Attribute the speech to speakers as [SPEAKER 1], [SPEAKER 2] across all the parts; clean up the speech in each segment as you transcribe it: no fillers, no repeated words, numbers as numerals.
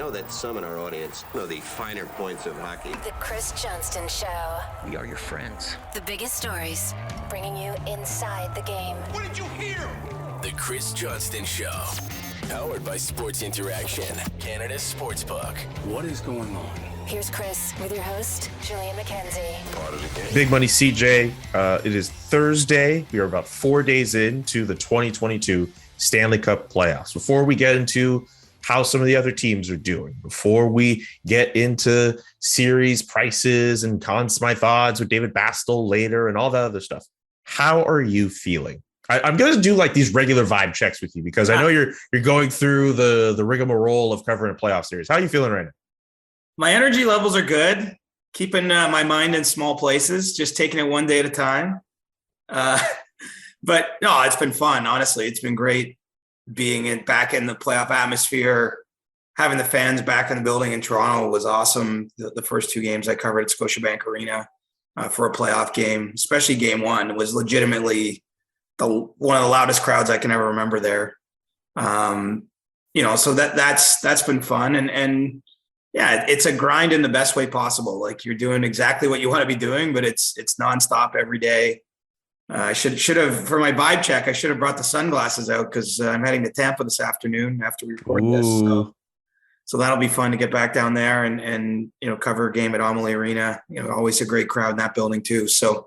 [SPEAKER 1] know that some in our audience know the finer points of hockey.
[SPEAKER 2] The Chris Johnston Show.
[SPEAKER 3] We are your friends.
[SPEAKER 2] The biggest stories, bringing you inside the game.
[SPEAKER 4] What did you hear?
[SPEAKER 5] The Chris Johnston Show. Powered by Sports Interaction, Canada's sportsbook.
[SPEAKER 4] What is going on?
[SPEAKER 2] Here's Chris with your host, Julian McKenzie.
[SPEAKER 6] Big Money CJ. It is Thursday. We are about 4 days into the 2022 Stanley Cup playoffs. Before we get into how some of the other teams are doing, before we get into series prices and Conn Smythe odds with David Bastel later and all that other stuff, how are you feeling? I'm going to do like these regular vibe checks with you because I know you're going through the rigmarole of covering a playoff series. How are you feeling right now?
[SPEAKER 7] My energy levels are good. Keeping my mind in small places, just taking it one day at a time. But no, it's been fun. Honestly, it's been great being back in the playoff atmosphere. Having the fans back in the building in Toronto was awesome. The first two games I covered at Scotiabank Arena for a playoff game, especially game one, was legitimately one of the loudest crowds I can ever remember there. So that's been fun. And yeah, it's a grind in the best way possible. Like you're doing exactly what you want to be doing, but it's nonstop every day. I should have, for my vibe check, I should have brought the sunglasses out because I'm heading to Tampa this afternoon after we record this. So that'll be fun to get back down there and cover a game at Amalie Arena. Always a great crowd in that building too. So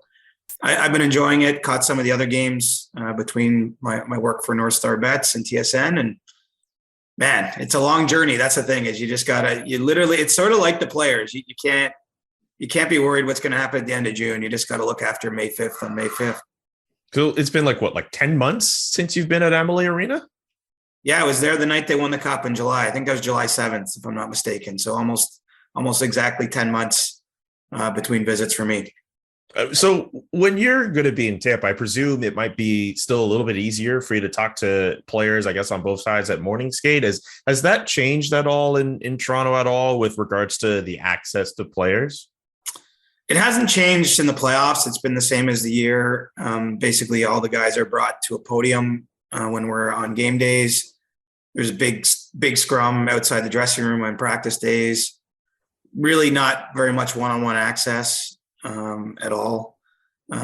[SPEAKER 7] I've been enjoying it. Caught some of the other games between my work for North Star Bets and TSN, and man, it's a long journey. That's the thing, is you just it's sort of like the players. You can't be worried what's going to happen at the end of June. You just got to look after May 5th on May 5th.
[SPEAKER 6] So it's been like 10 months since you've been at Amalie Arena?
[SPEAKER 7] Yeah, I was there the night they won the cup in July. I think that was July 7th, if I'm not mistaken. So almost exactly 10 months between visits for me.
[SPEAKER 6] So when you're going to be in Tampa, I presume it might be still a little bit easier for you to talk to players, I guess, on both sides at morning skate. Has that changed at all in Toronto at all with regards to the access to players?
[SPEAKER 7] It hasn't changed in the playoffs. It's been the same as the year. Basically, all the guys are brought to a podium when we're on game days. There's a big scrum outside the dressing room on practice days. Really not very much one-on-one access at all.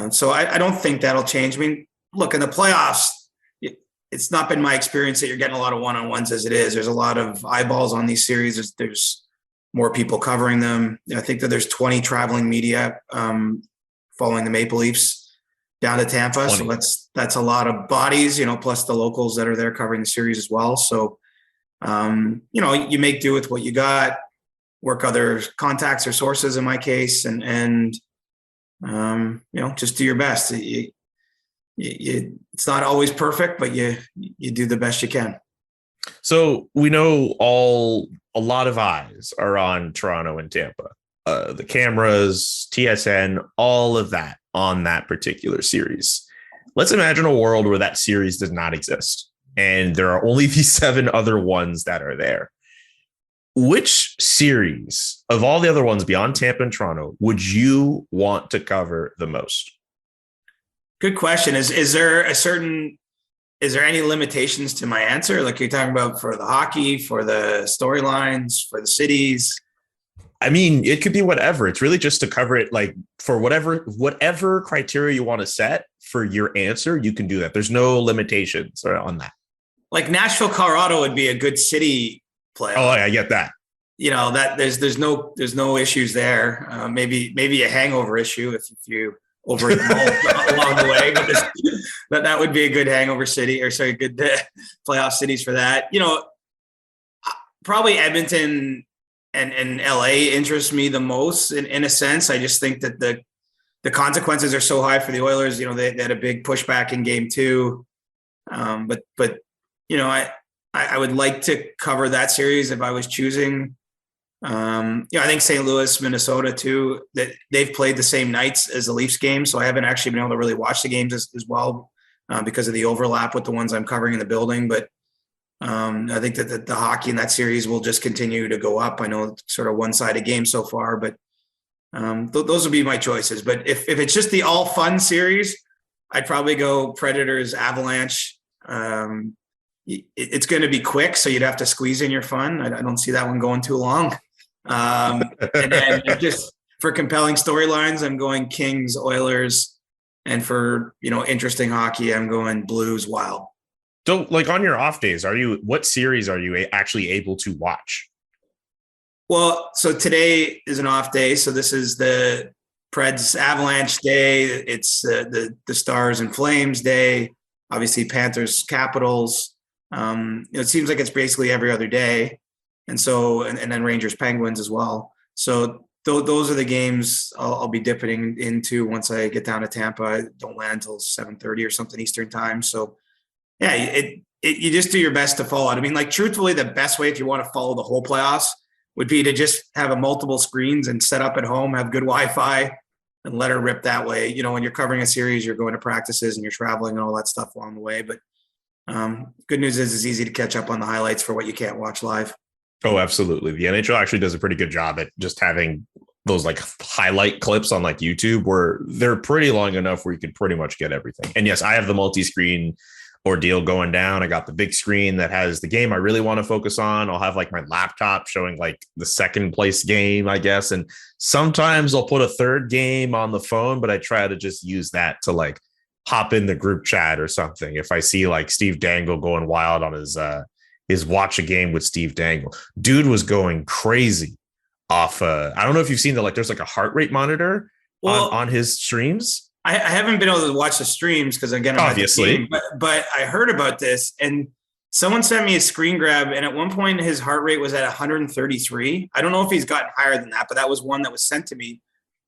[SPEAKER 7] So I don't think that'll change. I mean, look, in the playoffs, it's not been my experience that you're getting a lot of one-on-ones as it is. There's a lot of eyeballs on these series. There's more people covering them. I think that there's 20 traveling media following the Maple Leafs down to Tampa. 20. So that's a lot of bodies, plus the locals that are there covering the series as well. So, you make do with what you got, work other contacts or sources in my case, and just do your best. It's not always perfect, but you do the best you can.
[SPEAKER 6] So we know a lot of eyes are on Toronto and Tampa, the cameras, TSN, all of that on that particular series. Let's imagine a world where that series does not exist and there are only these 7 other ones that are there. Which series of all the other ones beyond Tampa and Toronto would you want to cover the most?
[SPEAKER 7] Good question. Is there any limitations to my answer? Like you're talking about for the hockey, for the storylines, for the cities?
[SPEAKER 6] I mean, it could be whatever. It's really just to cover it, like for whatever criteria you want to set for your answer, you can do that. There's no limitations on that. Like
[SPEAKER 7] Nashville, Colorado would be a good city play.
[SPEAKER 6] Oh, I get that.
[SPEAKER 7] That there's no issues there. Maybe a hangover issue if you over along the way, but that would be a good hangover city, good playoff cities for that. Probably Edmonton and LA interest me the most in a sense. I just think that the consequences are so high for the Oilers. They had a big pushback in game 2. But I would like to cover that series if I was choosing. I think St. Louis, Minnesota too, that they've played the same nights as the Leafs game. So I haven't actually been able to really watch the games as well because of the overlap with the ones I'm covering in the building. But I think that the hockey in that series will just continue to go up. I know it's sort of one-sided game so far, but those would be my choices. But if it's just the all fun series, I'd probably go Predators, Avalanche. it's going to be quick, so you'd have to squeeze in your fun. I don't see that one going too long. And then just for compelling storylines, I'm going Kings, Oilers, and for interesting hockey, I'm going Blues, Wild.
[SPEAKER 6] So, like on your off days, what series are you actually able to watch?
[SPEAKER 7] Well, so today is an off day, so this is the Preds Avalanche day. It's the Stars and Flames day. Obviously, Panthers Capitals. It seems like it's basically every other day, and then Rangers Penguins as well. So those are the games I'll be dipping into once I get down to Tampa. I don't land until 7:30 or something Eastern time. So yeah, you just do your best to follow it. I mean, like truthfully, the best way if you want to follow the whole playoffs would be to just have a multiple screens and set up at home, have good Wi-Fi, and let her rip that way. When you're covering a series, you're going to practices and you're traveling and all that stuff along the way. But good news is it's easy to catch up on the highlights for what you can't watch live.
[SPEAKER 6] Oh, absolutely. The NHL actually does a pretty good job at just having those like highlight clips on like YouTube where they're pretty long enough where you can pretty much get everything. And yes, I have the multi-screen ordeal going down. I got the big screen that has the game I really want to focus on. I'll have like my laptop showing like the second place game, I guess. And sometimes I'll put a third game on the phone, but I try to just use that to like hop in the group chat or something. If I see like Steve Dangle going wild on his watch a game with Steve Dangle, dude was going crazy off. I don't know if you've seen there's like a heart rate monitor on his streams. I
[SPEAKER 7] haven't been able to watch the streams because again, I'm
[SPEAKER 6] obviously,
[SPEAKER 7] game, but I heard about this and someone sent me a screen grab. And at one point his heart rate was at 133. I don't know if he's gotten higher than that, but that was one that was sent to me.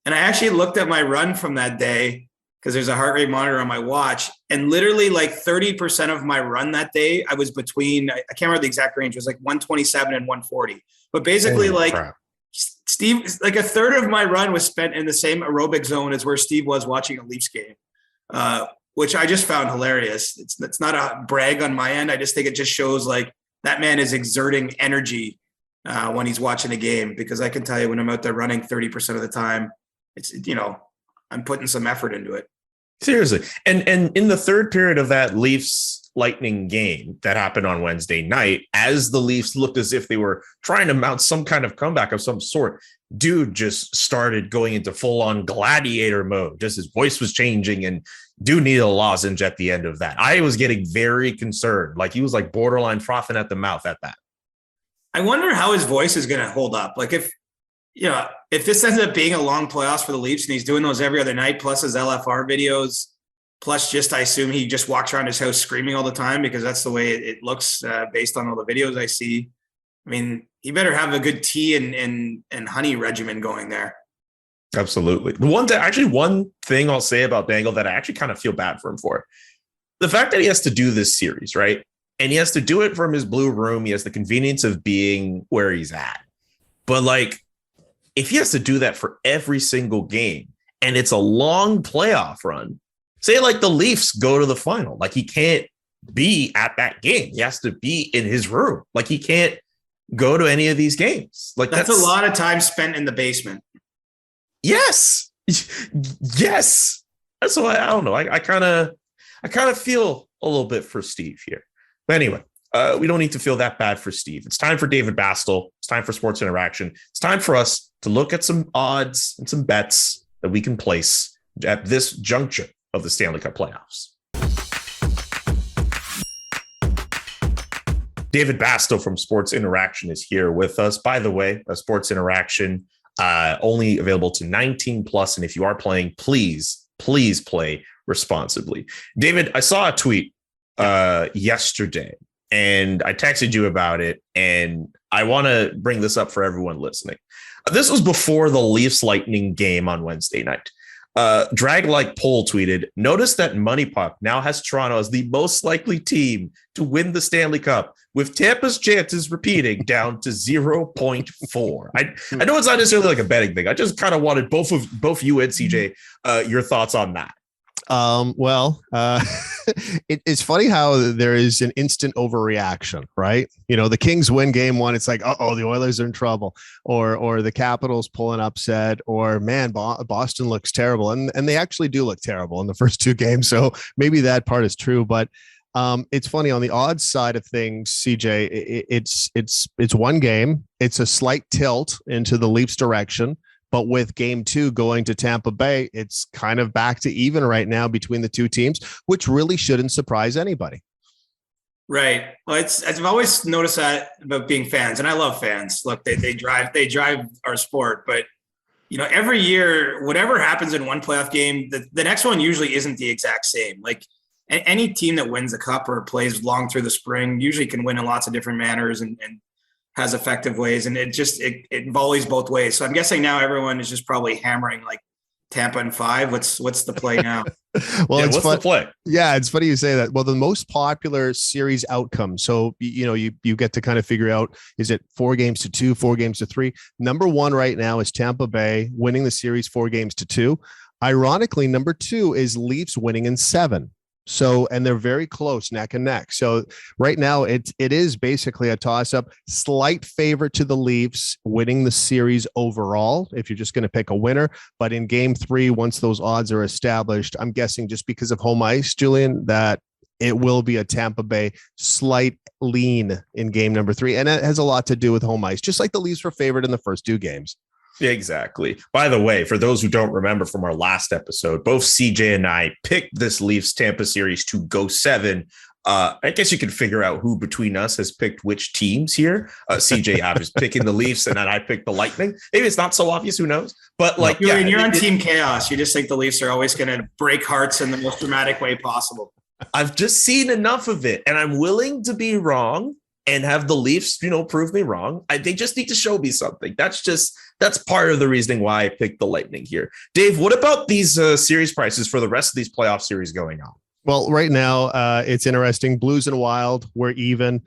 [SPEAKER 7] And I actually looked at my run from that day because there's a heart rate monitor on my watch. And literally like 30% of my run that day, I was between, I can't remember the exact range. It was like 127 and 140. But basically crap. Steve, like a third of my run was spent in the same aerobic zone as where Steve was watching a Leafs game, which I just found hilarious. It's not a brag on my end. I just think it just shows like that man is exerting energy when he's watching a game, because I can tell you when I'm out there running 30% of the time, it's, I'm putting some effort into it.
[SPEAKER 6] Seriously. And in the third period of that Leafs Lightning game that happened on Wednesday night, as the Leafs looked as if they were trying to mount some kind of comeback of some sort, dude just started going into full-on gladiator mode. Just his voice was changing, and dude needed a lozenge at the end of that. I was getting very concerned. Like he was like borderline frothing at the mouth at that.
[SPEAKER 7] I wonder how his voice is going to hold up. Like if this ends up being a long playoffs for the Leafs and he's doing those every other night, plus his LFR videos, plus just, I assume he just walks around his house screaming all the time because that's the way it looks based on all the videos I see. I mean, he better have a good tea and honey regimen going there.
[SPEAKER 6] Absolutely. One thing I'll say about Dangle that I actually kind of feel bad for him for, the fact that he has to do this series, right? And he has to do it from his blue room. He has the convenience of being where he's at. But like, if he has to do that for every single game and it's a long playoff run, say like the Leafs go to the final, like he can't be at that game. He has to be in his room. Like he can't go to any of these games. Like
[SPEAKER 7] that's a lot of time spent in the basement.
[SPEAKER 6] Yes. Yes. That's why I don't know. I kind of feel a little bit for Steve here. But anyway, we don't need to feel that bad for Steve. It's time for David Bastel. It's time for Sports Interaction. It's time for us to look at some odds and some bets that we can place at this juncture of the Stanley Cup playoffs. David Bastel from Sports Interaction is here with us. By the way, Sports Interaction only available to 19 plus. And if you are playing, please play responsibly. David, I saw a tweet yesterday and I texted you about it. And I want to bring this up for everyone listening. This was before the Leafs Lightning game on Wednesday night. Drag Like Poll tweeted, notice that Money Puck now has Toronto as the most likely team to win the Stanley Cup, with Tampa's chances repeating down to 0.4. I know it's not necessarily like a betting thing. I just kind of wanted both you and CJ, your thoughts on that.
[SPEAKER 3] It's funny how there is an instant overreaction, right? The Kings win game one. It's like, the Oilers are in trouble, or the Capitals pull an upset, or man, Boston looks terrible. And they actually do look terrible in the first two games. So maybe that part is true, but It's funny on the odds side of things, CJ. It's one game. It's a slight tilt into the Leafs direction, but with game 2 going to Tampa Bay, it's kind of back to even right now between the two teams, which really shouldn't surprise anybody.
[SPEAKER 7] Right. Well, I've always noticed that about being fans, and I love fans. Look, they drive our sport, but every year, whatever happens in one playoff game, the next one usually isn't the exact same. Like any team that wins the cup or plays long through the spring usually can win in lots of different manners and has effective ways. And it volleys both ways. So I'm guessing now everyone is just probably hammering like Tampa in 5. What's the play now?
[SPEAKER 3] Well,
[SPEAKER 6] what's the play?
[SPEAKER 3] Yeah, it's funny you say that. Well, the most popular series outcome. So, you get to kind of figure out, is it 4 games to 2, 4 games to 3? Number 1 right now is Tampa Bay winning the series 4 games to 2. Ironically, number 2 is Leafs winning in 7. So, and they're very close, neck and neck. So right now it is basically a toss up, slight favorite to the Leafs winning the series overall, if you're just going to pick a winner. But in game 3, once those odds are established, I'm guessing just because of home ice, Julian, that it will be a Tampa Bay slight lean in game number 3. And it has a lot to do with home ice, just like the Leafs were favored in the first 2 games.
[SPEAKER 6] Exactly. By the way, for those who don't remember from our last episode, both CJ and I picked this Leafs Tampa series to go 7. I guess you can figure out who between us has picked which teams here. CJ is picking the Leafs, and then I picked the Lightning. Maybe it's not so obvious. Who knows? But
[SPEAKER 7] you're on Team Chaos. You just think the Leafs are always going to break hearts in the most dramatic way possible.
[SPEAKER 6] I've just seen enough of it, and I'm willing to be wrong and have the Leafs, prove me wrong. They just need to show me something. That's part of the reasoning why I picked the Lightning here. Dave, what about these series prices for the rest of these playoff series going on?
[SPEAKER 3] Well, right now it's interesting. Blues and Wild, we're even.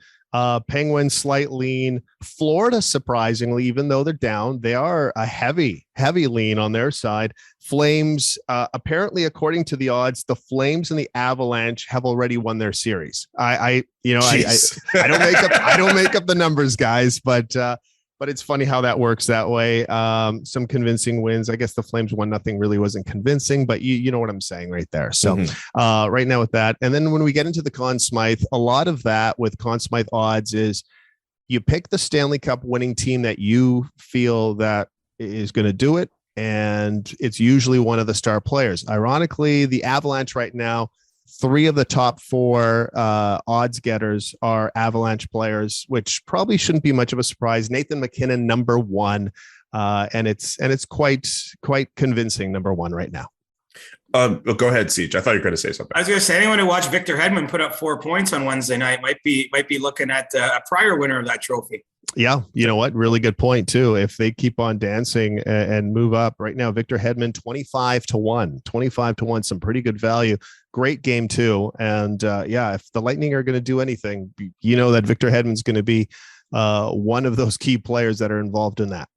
[SPEAKER 3] Penguins slight lean. Florida, surprisingly, even though they're down, they are a heavy lean on their side. Flames, apparently, according to the odds, the Flames and the Avalanche have already won their series. I don't make up the numbers, guys, but it's funny how that works that way. Some convincing wins. I guess the Flames 1-0 really wasn't convincing, but you know what I'm saying right there. So right now with that. And then when we get into the Conn Smythe, a lot of that with Conn Smythe odds is you pick the Stanley Cup winning team that you feel that is going to do it. And it's usually one of the star players. Ironically, the Avalanche right now, 3 of the top 4 odds getters are Avalanche players, which probably shouldn't be much of a surprise. Nathan MacKinnon, number 1, and it's quite convincing, number 1 right now.
[SPEAKER 6] Go ahead, Siege. I thought you were going to say something.
[SPEAKER 7] I was going to say, anyone who watched Victor Hedman put up 4 points on Wednesday night might be looking at a prior winner of that trophy.
[SPEAKER 3] Yeah, you know what? Really good point too. If they keep on dancing and move up right now, Victor Hedman 25-1, some pretty good value. Great game too. And if the Lightning are going to do anything, that Victor Hedman's going to be one of those key players that are involved in that.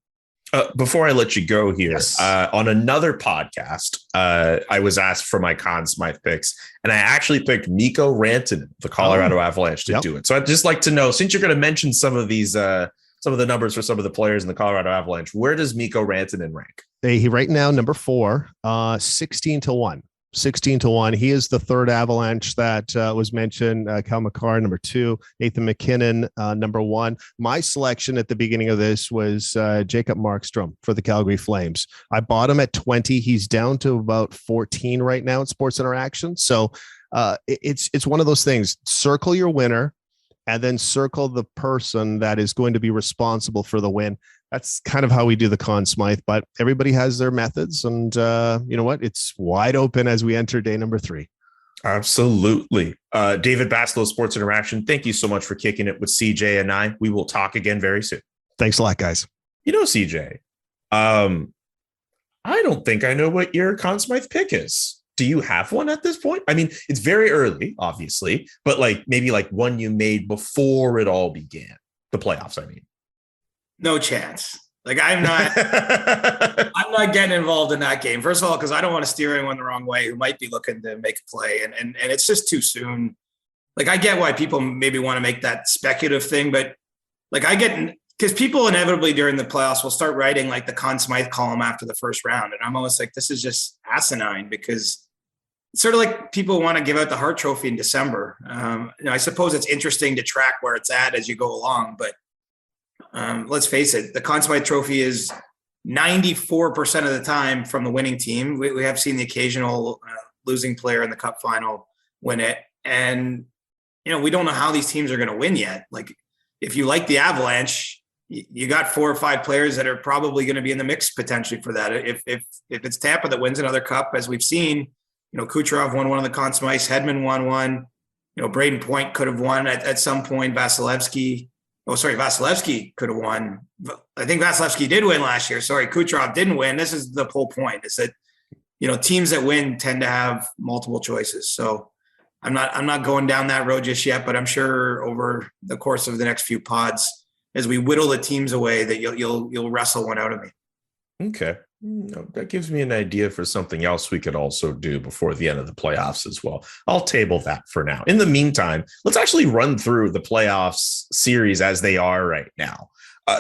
[SPEAKER 6] Before I let you go here,
[SPEAKER 3] yes.
[SPEAKER 6] On another podcast, I was asked for my Conn Smythe picks, and I actually picked Mikko Rantanen, the Colorado Avalanche, to do it. So I'd just like to know, since you're going to mention some of these, some of the numbers for some of the players in the Colorado Avalanche, where does Mikko Rantanen rank?
[SPEAKER 3] He right now number 4, 16-1. 16-1. He is the third Avalanche that was mentioned. Cal McCarr, number 2. Nathan MacKinnon, number 1. My selection at the beginning of this was Jacob Markstrom for the Calgary Flames. I bought him at 20. He's down to about 14 right now at Sports Interaction. So it's one of those things. Circle your winner and then circle the person that is going to be responsible for the win. That's kind of how we do the Conn Smythe, but everybody has their methods, and you know what? It's wide open as we enter day number 3.
[SPEAKER 6] Absolutely. David Baslow, Sports Interaction, thank you so much for kicking it with CJ and I. We will talk again very soon.
[SPEAKER 3] Thanks a lot, guys.
[SPEAKER 6] CJ, I don't think I know what your Conn Smythe pick is. Do you have one at this point? I mean, it's very early, obviously, but maybe one you made before it all began. The playoffs, I mean. No
[SPEAKER 7] chance. I'm not getting involved in that game. First of all, because I don't want to steer anyone the wrong way who might be looking to make a play. And it's just too soon. I get why people maybe want to make that speculative thing, but because people inevitably during the playoffs will start writing the Conn Smythe column after the first round. And I'm almost this is just asinine because sort of like people want to give out the Hart Trophy in December. I suppose it's interesting to track where it's at as you go along, but let's face it, the Conn Smythe Trophy is 94% of the time from the winning team. We have seen the occasional losing player in the cup final win it. And, we don't know how these teams are going to win yet. Like, if you like the Avalanche, you got 4 or 5 players that are probably going to be in the mix potentially for that. If it's Tampa that wins another cup, as we've seen, Kucherov won one of the Conn Smythes, Hedman won one, Braden Point could have won at some point. Vasilevsky could have won. I think Vasilevsky did win last year. Sorry, Kucherov didn't win. This is the whole point, is that, teams that win tend to have multiple choices. So I'm not going down that road just yet, but I'm sure over the course of the next few pods, as we whittle the teams away, that you'll wrestle one out of me.
[SPEAKER 6] Okay. That gives me an idea for something else we could also do before the end of the playoffs as well. I'll table that for now. In the meantime, let's actually run through the playoffs series as they are right now.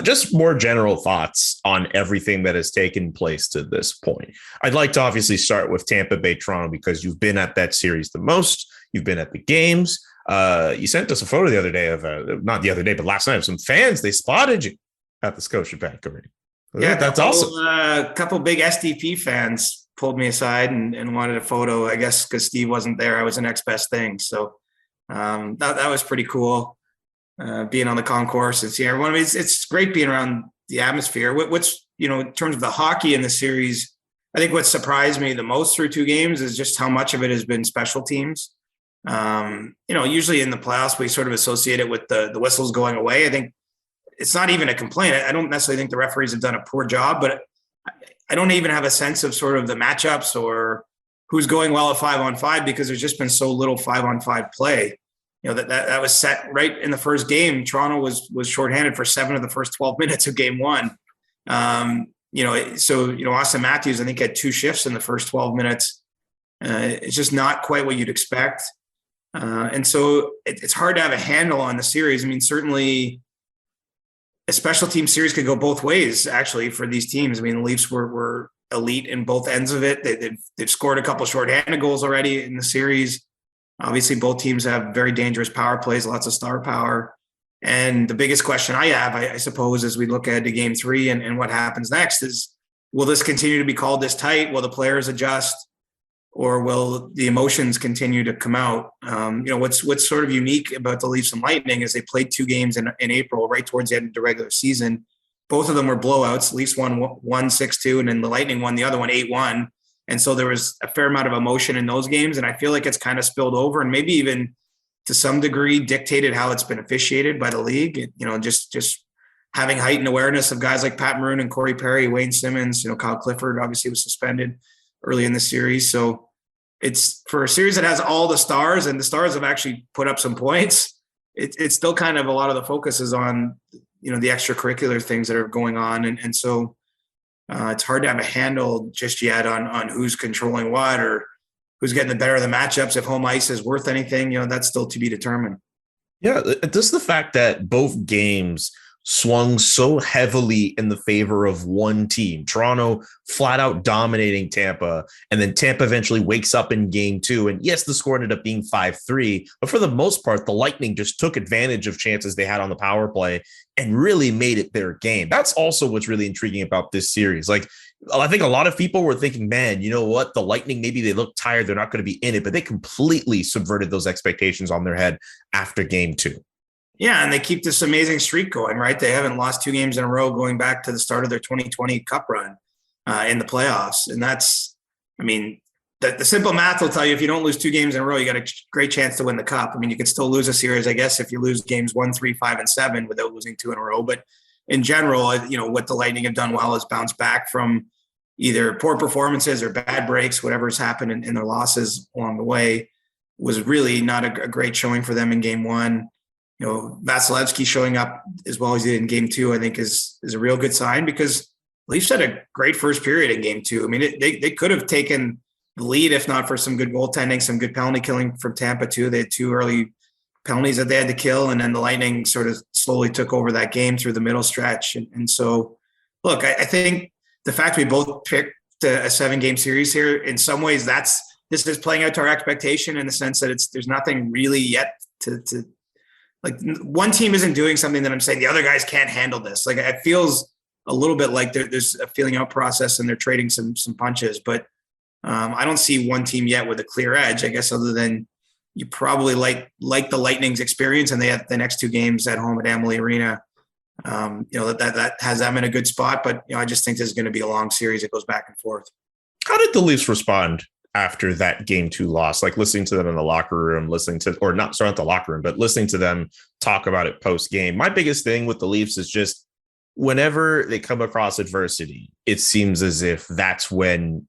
[SPEAKER 6] Just more general thoughts on everything that has taken place to this point. I'd like to obviously start with Tampa Bay, Toronto, because you've been at that series the most. You've been at the games. You sent us a photo the other day of, not the other day, but last night, of some fans. They spotted you at the Scotiabank Arena. Yeah, that's awesome.
[SPEAKER 7] A couple big SDP fans pulled me aside and wanted a photo, I guess, because Steve wasn't there. I was the next best thing. So that was pretty cool. Being on the concourse and seeing everyone. It's great being around the atmosphere. What's, in terms of the hockey in the series, I think what surprised me the most through 2 games is just how much of it has been special teams. Usually in the playoffs, we sort of associate it with the whistles going away. I think it's not even a complaint. I don't necessarily think the referees have done a poor job, but I don't even have a sense of sort of the matchups or who's going well at 5-on-5, because there's just been so little 5-on-5 play. That was set right in the first game. Toronto was shorthanded for 7 of the first 12 minutes of game 1. Austin Matthews, I think, had 2 shifts in the first 12 minutes. It's just not quite what you'd expect. And so it's hard to have a handle on the series. I mean, certainly a special team series could go both ways, actually, for these teams. I mean, the Leafs were elite in both ends of it. They've scored a couple shorthanded goals already in the series. Obviously, both teams have very dangerous power plays, lots of star power. And the biggest question I have, I suppose, as we look ahead to game 3 and what happens next is, will this continue to be called this tight? Will the players adjust? Or will the emotions continue to come out? What's sort of unique about the Leafs and Lightning is they played 2 games in April, right towards the end of the regular season. Both of them were blowouts. Leafs won 6-2, and then the Lightning won the other one 8-1. And so there was a fair amount of emotion in those games. And I feel like it's kind of spilled over and maybe even to some degree dictated how it's been officiated by the league. Just having heightened awareness of guys like Pat Maroon and Corey Perry, Wayne Simmons, Kyle Clifford obviously was suspended early in the series. So it's for a series that has all the stars, and the stars have actually put up some points. It's still kind of a lot of the focus is on, the extracurricular things that are going on. And so it's hard to have a handle just yet on who's controlling what or who's getting the better of the matchups. If home ice is worth anything, that's still to be determined.
[SPEAKER 6] Yeah, just the fact that both games swung so heavily in the favor of one team. Toronto flat out dominating Tampa, and then Tampa eventually wakes up in game 2. And yes, the score ended up being 5-3, but for the most part, the Lightning just took advantage of chances they had on the power play and really made it their game. That's also what's really intriguing about this series. Like, I think a lot of people were thinking, man, you know what? The Lightning, maybe they look tired. They're not going to be in it, but they completely subverted those expectations on their head after game 2.
[SPEAKER 7] Yeah, and they keep this amazing streak going, right? They haven't lost 2 games in a row going back to the start of their 2020 Cup run in the playoffs. And that's, the simple math will tell you if you don't lose 2 games in a row, you got a great chance to win the Cup. You can still lose a series, I guess, if you lose games 1, 3, 5, and 7 without losing 2 in a row. But in general, what the Lightning have done well is bounce back from either poor performances or bad breaks, whatever's happened in their losses along the way. Was really not a great showing for them in game 1. Vasilevsky showing up as well as he did in game 2, I think is a real good sign, because Leafs had a great first period in game 2. They could have taken the lead if not for some good goaltending, some good penalty killing from Tampa too. They had 2 early penalties that they had to kill, and then the Lightning sort of slowly took over that game through the middle stretch. And so, look, I think the fact we both picked a 7-game series here, in some ways, that's this is playing out to our expectation in the sense that there's nothing really yet to like one team isn't doing something that I'm saying the other guys can't handle this. Like it feels a little bit like there's a feeling out process and they're trading some punches, but I don't see one team yet with a clear edge, I guess, other than you probably like the Lightning's experience and they have the next 2 games at home at Amalie Arena. That has them in a good spot, but I just think this is going to be a long series. It goes back and forth.
[SPEAKER 6] How did the Leafs respond after that game 2 loss? Like listening to them in the locker room, not the locker room, but listening to them talk about it post game. My biggest thing with the Leafs is just whenever they come across adversity, it seems as if that's when,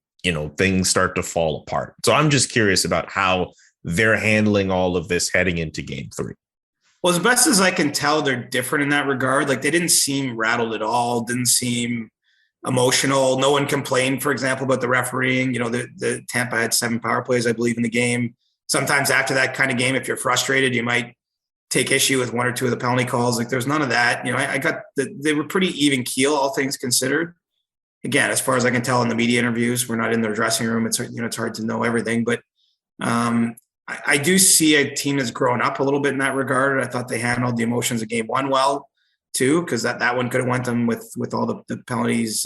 [SPEAKER 6] things start to fall apart. So I'm just curious about how they're handling all of this heading into game 3.
[SPEAKER 7] Well, as best as I can tell, they're different in that regard. Like they didn't seem rattled at all, didn't seem emotional. No one complained, for example, about the refereeing. The Tampa had 7 power plays, I believe, in the game. Sometimes after that kind of game, if you're frustrated, you might take issue with 1 or 2 of the penalty calls. Like there's none of that. I got they were pretty even keel, all things considered. Again, as far as I can tell in the media interviews, we're not in their dressing room. It's hard to know everything, but I do see a team that's grown up a little bit in that regard. I thought they handled the emotions of game 1 well too, because that one could have went them with all the penalties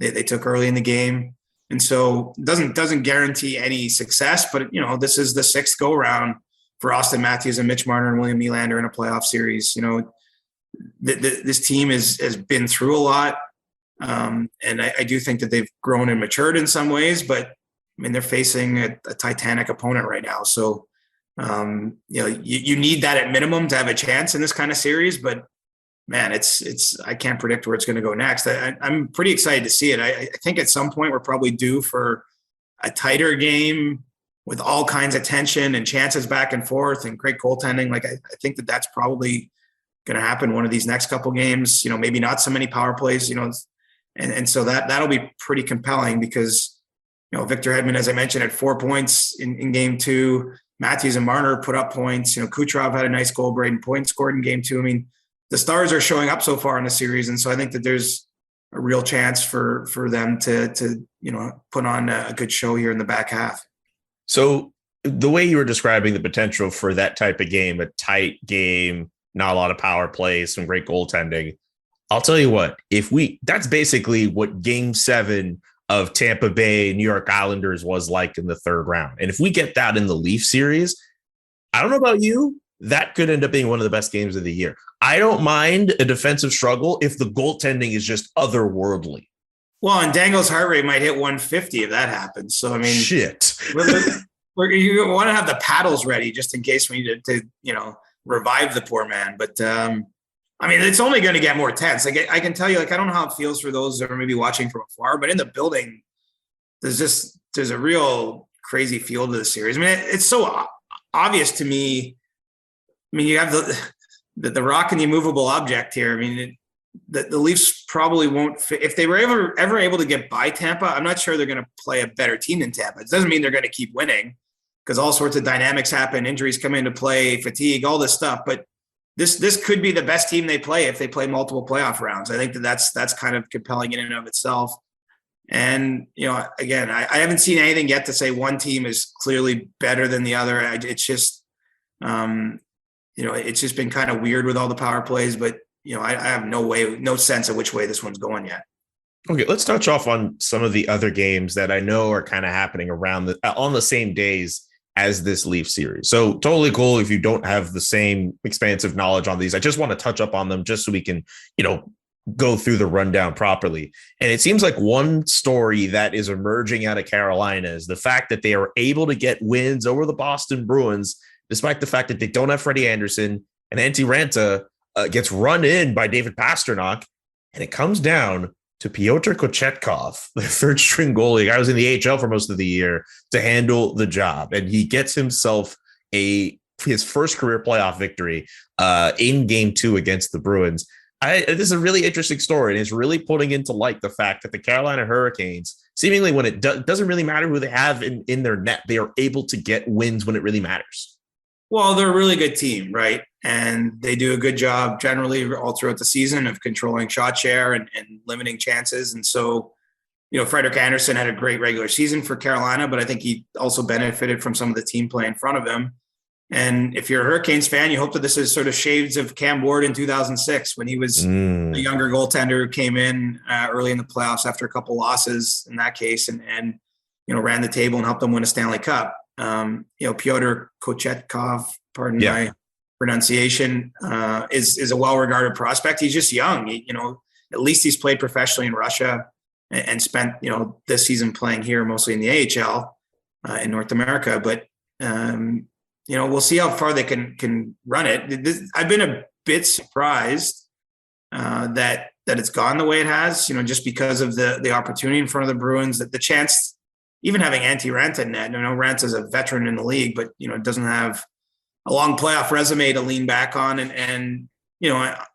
[SPEAKER 7] they took early in the game. And so it doesn't guarantee any success, but this is the 6th go round for Austin Matthews and Mitch Marner and William Nylander in a playoff series. This team has been through a lot. And I do think that they've grown and matured in some ways, but they're facing a titanic opponent right now. So, you need that at minimum to have a chance in this kind of series, but man, I can't predict where it's going to go next. I'm pretty excited to see it. I think at some point we're probably due for a tighter game with all kinds of tension and chances back and forth and great goaltending. Like I think that's probably going to happen one of these next couple games, maybe not so many power plays, and so that'll be pretty compelling because, Victor Hedman, as I mentioned, had 4 points in game 2. Matthews and Marner put up points. Kucherov had a nice goal. Braden Point scored in game 2. The stars are showing up so far in the series, and so I think that there's a real chance for them to put on a good show here in the back half. So
[SPEAKER 6] the way you were describing the potential for that type of game, a tight game, not a lot of power plays, some great goaltending, I'll tell you what, that's basically what game 7 of Tampa Bay, New York Islanders was like in the 3rd round. And if we get that in the Leaf series, I don't know about you, that could end up being one of the best games of the year. I don't mind a defensive struggle if the goaltending is just otherworldly.
[SPEAKER 7] Well, and Dango's heart rate might hit 150 if that happens. So,
[SPEAKER 6] shit.
[SPEAKER 7] You want to have the paddles ready just in case we need to revive the poor man. But, it's only going to get more tense. Like I can tell you, I don't know how it feels for those that are maybe watching from afar, but in the building, there's a real crazy feel to the series. It's so obvious to me. You have the rock and the immovable object here. The Leafs probably won't fit. If they were ever able to get by Tampa, I'm not sure they're going to play a better team than Tampa. It doesn't mean they're going to keep winning because all sorts of dynamics happen, injuries come into play, fatigue, all this stuff. But this could be the best team they play if they play multiple playoff rounds. I think that's kind of compelling in and of itself. And, again, I haven't seen anything yet to say one team is clearly better than the other. It's just, it's just been kind of weird with all the power plays, but, I have no sense of which way this one's going yet.
[SPEAKER 6] Okay, let's touch off on some of the other games that I know are kind of happening around on the same days as this Leaf series. So totally cool if you don't have the same expansive knowledge on these. I just want to touch up on them just so we can, go through the rundown properly. And it seems like one story that is emerging out of Carolina is the fact that they are able to get wins over the Boston Bruins, despite the fact that they don't have Freddie Anderson and Antti Ranta gets run in by David Pastrnak. And it comes down to Pyotr Kochetkov, the 3rd string goalie, guy was in the AHL for most of the year, to handle the job. And he gets himself his first career playoff victory in game 2 against the Bruins. This is a really interesting story, and it's really putting into light the fact that the Carolina Hurricanes, seemingly when it doesn't really matter who they have in their net, they are able to get wins when it really matters.
[SPEAKER 7] Well, they're a really good team, right? And they do a good job generally all throughout the season of controlling shot share and limiting chances. And so, Frederik Andersen had a great regular season for Carolina, but I think he also benefited from some of the team play in front of him. And if you're a Hurricanes fan, you hope that this is sort of shades of Cam Ward in 2006 when he was a younger goaltender who came in early in the playoffs after a couple losses in that case and ran the table and helped them win a Stanley Cup. Pyotr Kochetkov, pardon my pronunciation, is a well-regarded prospect. He's just young. At least he's played professionally in Russia and spent, this season playing here mostly in the AHL in North America. But, we'll see how far they can run it. I've been a bit surprised that it's gone the way it has, just because of the opportunity in front of the Bruins, that the chance, even having Antti Raanta in net. Raanta is a veteran in the league, but, doesn't have a long playoff resume to lean back on. And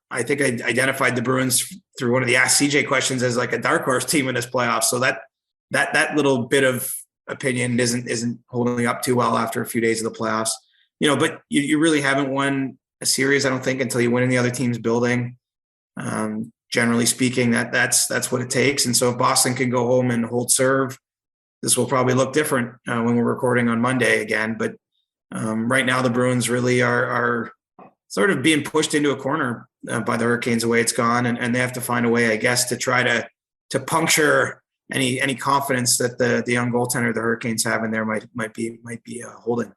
[SPEAKER 7] I think I identified the Bruins through one of the Ask CJ questions as like a dark horse team in this playoff. So that little bit of opinion isn't holding up too well after a few days of the playoffs, but you really haven't won a series, I don't think, until you win in the other team's building. Generally speaking, that's what it takes. And so if Boston can go home and hold serve, this will probably look different when we're recording on Monday again. But right now the Bruins really are sort of being pushed into a corner by the Hurricanes the way it's gone. And they have to find a way, I guess, to try to puncture any confidence that the young goaltender the Hurricanes have in there might be holding.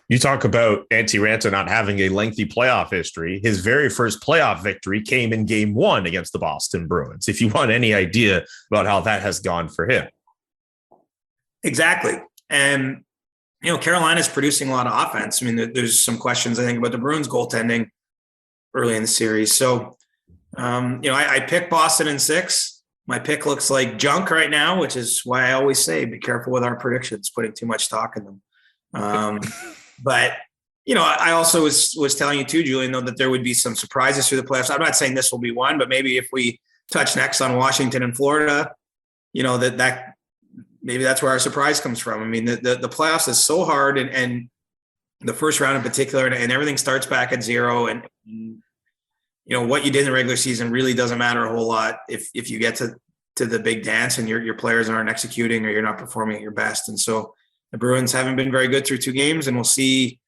[SPEAKER 6] You talk about Antti Raanta not having a lengthy playoff history. His very first playoff victory came in Game 1 against the Boston Bruins. If you want any idea about how that has gone for him.
[SPEAKER 7] Exactly. And, Carolina's producing a lot of offense. I mean, there's some questions, I think, about the Bruins goaltending early in the series. So, I picked Boston in 6. My pick looks like junk right now, which is why I always say, be careful with our predictions, putting too much stock in them. But, I also was telling you too, Julian, though, that there would be some surprises through the playoffs. I'm not saying this will be one, but maybe if we touch next on Washington and Florida, that maybe that's where our surprise comes from. I mean, the playoffs is so hard and the first round in particular, and everything starts back at zero. And, what you did in the regular season really doesn't matter a whole lot if you get to the big dance and your players aren't executing or you're not performing at your best. And so the Bruins haven't been very good through 2 games, and we'll see,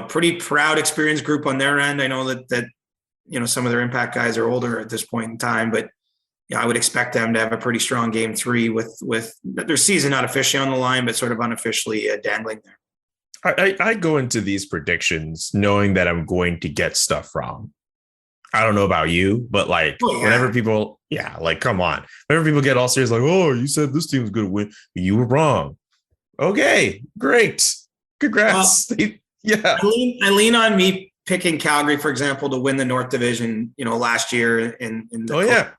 [SPEAKER 7] pretty proud, experienced group on their end. I know that some of their impact guys are older at this point in time, but I would expect them to have a pretty strong Game 3 with their season not officially on the line, but sort of unofficially dangling there.
[SPEAKER 6] I go into these predictions knowing that I'm going to get stuff wrong. I don't know about you, but whenever people, come on. Whenever people get all serious, like, oh, you said this team's going to win. You were wrong. Okay, great. Congrats.
[SPEAKER 7] I lean on me picking Calgary, for example, to win the North Division, last year in the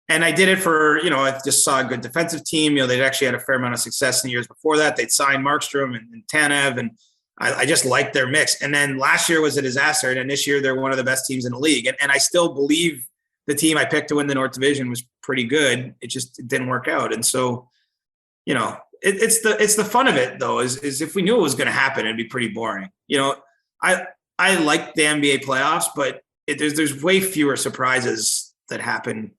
[SPEAKER 7] And I did it for, I just saw a good defensive team. They'd actually had a fair amount of success in the years before that. They'd signed Markstrom and Tanev, and I just liked their mix. And then last year was a disaster, and this year they're one of the best teams in the league. And I still believe the team I picked to win the North Division was pretty good. It didn't work out. And so, it's the fun of it, though, is if we knew it was going to happen, it'd be pretty boring. I like the NBA playoffs, but there's way fewer surprises that happen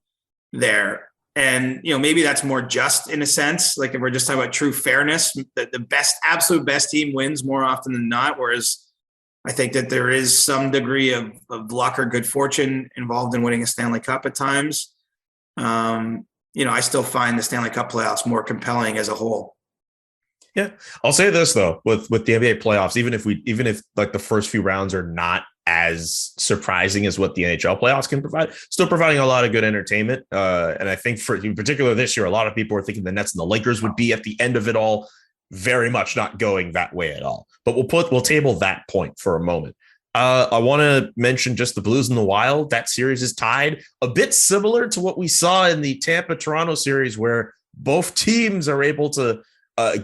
[SPEAKER 7] there. And, maybe that's more just in a sense, like if we're just talking about true fairness, the absolute best team wins more often than not. Whereas I think that there is some degree of luck or good fortune involved in winning a Stanley Cup at times. I still find the Stanley Cup playoffs more compelling as a whole.
[SPEAKER 6] Yeah. I'll say this though, with the NBA playoffs, even if like the first few rounds are not as surprising as what the NHL playoffs can provide, still providing a lot of good entertainment. And I think in particular this year, a lot of people are thinking the Nets and the Lakers would be at the end of it all, very much not going that way at all. But we'll table that point for a moment. I want to mention just the Blues and the Wild. That series is tied, a bit similar to what we saw in the Tampa-Toronto series, where both teams are able to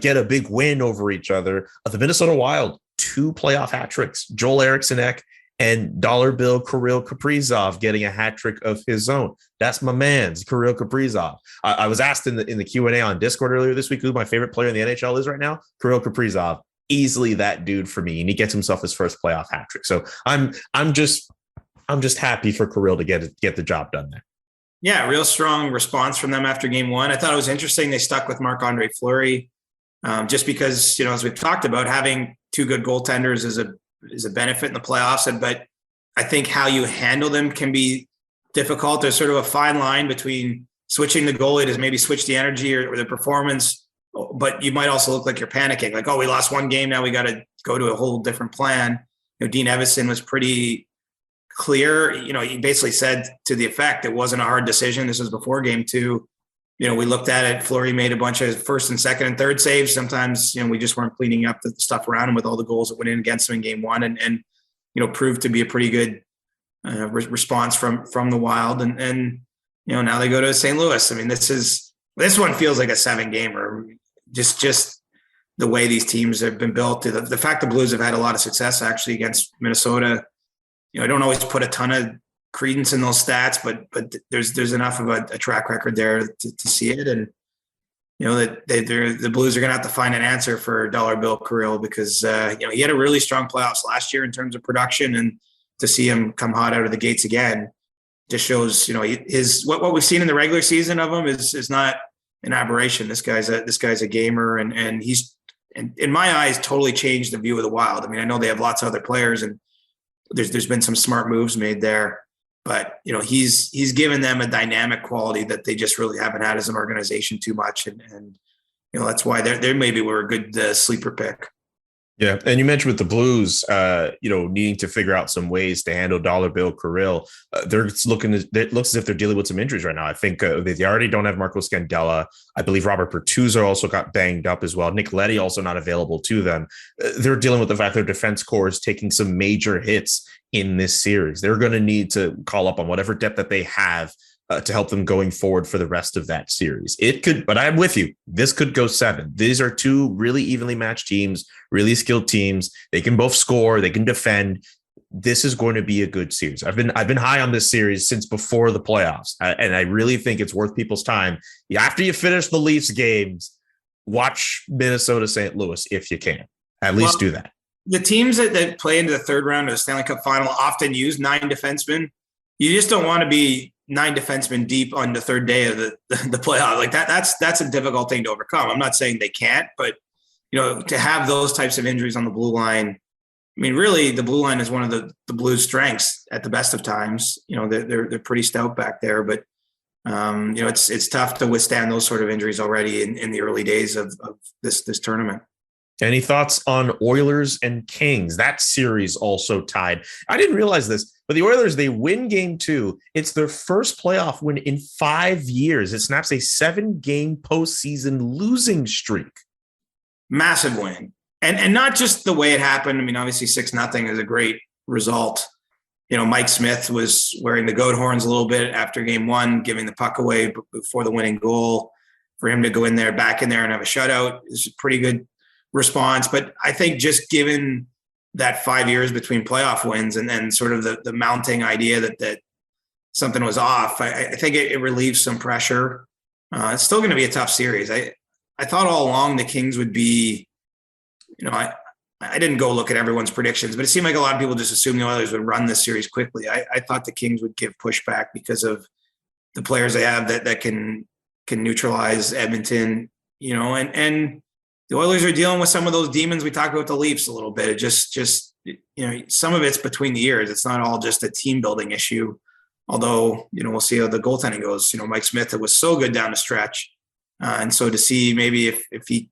[SPEAKER 6] get a big win over each other. The Minnesota Wild, 2 playoff hat tricks, Joel Eriksson-Ek and dollar bill Kirill Kaprizov getting a hat trick of his own. That's my man's Kirill Kaprizov. I was asked in the Q&A on Discord earlier this week who my favorite player in the NHL is right now. Kirill Kaprizov, easily that dude for me, and he gets himself his first playoff hat trick. So I'm just happy for Kirill to get the job done there.
[SPEAKER 7] Yeah, real strong response from them after game one. I thought it was interesting. They stuck with Marc-Andre Fleury just because, as we've talked about, having two good goaltenders is a benefit in the playoffs. But I think how you handle them can be difficult. There's sort of a fine line between switching the goalie to maybe switch the energy or the performance, but you might also look like you're panicking. Like, oh, we lost one game. Now we got to go to a whole different plan. Dean Evason was pretty clear. He basically said to the effect, it wasn't a hard decision. This was before game two. We looked at it. Fleury made a bunch of first and second and third saves. Sometimes, we just weren't cleaning up the stuff around him with all the goals that went in against him in game one and proved to be a pretty good response from the Wild. And now they go to St. Louis. I mean, this one feels like a 7-gamer. Just the way these teams have been built. The fact the Blues have had a lot of success actually against Minnesota. I don't always put a ton of credence in those stats, but there's enough of a track record there to see it. And, that the Blues are going to have to find an answer for Dollar Bill Carrill because, he had a really strong playoffs last year in terms of production, and to see him come hot out of the gates again just shows, what we've seen in the regular season of him is not an aberration. This guy's a gamer, and he's, in my eyes, totally changed the view of the Wild. I mean, I know they have lots of other players, and there's been some smart moves made there, but he's given them a dynamic quality that they just really haven't had as an organization too much, and that's why they're maybe we're a good sleeper pick.
[SPEAKER 6] Yeah, and you mentioned with the Blues, needing to figure out some ways to handle Dollar Bill Carrill. It looks as if they're dealing with some injuries right now. I think they already don't have Marco Scandella. I believe Robert Pertuzzo also got banged up as well. Nick Leddy also not available to them. They're dealing with the fact their defense core is taking some major hits in this series. They're going to need to call up on whatever depth that they have to help them going forward for the rest of that series. It could, but I'm with you. This could go 7. These are two really evenly matched teams, really skilled teams. They can both score. They can defend. This is going to be a good series. I've been high on this series since before the playoffs, and I really think it's worth people's time. After you finish the Leafs games, watch Minnesota St. Louis if you can. At least do that.
[SPEAKER 7] The teams that play into the third round of the Stanley Cup final often use 9 defensemen. You just don't want to be 9 defensemen deep on the third day of the playoff. Like that's a difficult thing to overcome. I'm not saying they can't, but to have those types of injuries on the blue line, I mean, really the blue line is one of the Blues' strengths at the best of times. They're pretty stout back there, but it's tough to withstand those sort of injuries already in the early days of this tournament.
[SPEAKER 6] Any thoughts on Oilers and Kings? That series also tied. I didn't realize this, but the Oilers, they win game 2. It's their first playoff win in 5 years. It snaps a 7-game postseason losing streak.
[SPEAKER 7] Massive win. And not just the way it happened. I mean, obviously 6-0 is a great result. Mike Smith was wearing the goat horns a little bit after game 1, giving the puck away before the winning goal. For him to go back in there and have a shutout is a pretty good response. But I think just given that 5 years between playoff wins and then sort of the mounting idea that something was off, I think it relieves some pressure. It's still going to be a tough series. I thought all along the Kings would be, I didn't go look at everyone's predictions, but it seemed like a lot of people just assumed the Oilers would run this series quickly. I thought the Kings would give pushback because of the players they have that can neutralize Edmonton, and the Oilers are dealing with some of those demons we talked about the Leafs a little bit. It just some of it's between the years. It's not all just a team building issue. Although, we'll see how the goaltending goes. Mike Smith, it was so good down the stretch. And so to see maybe if he,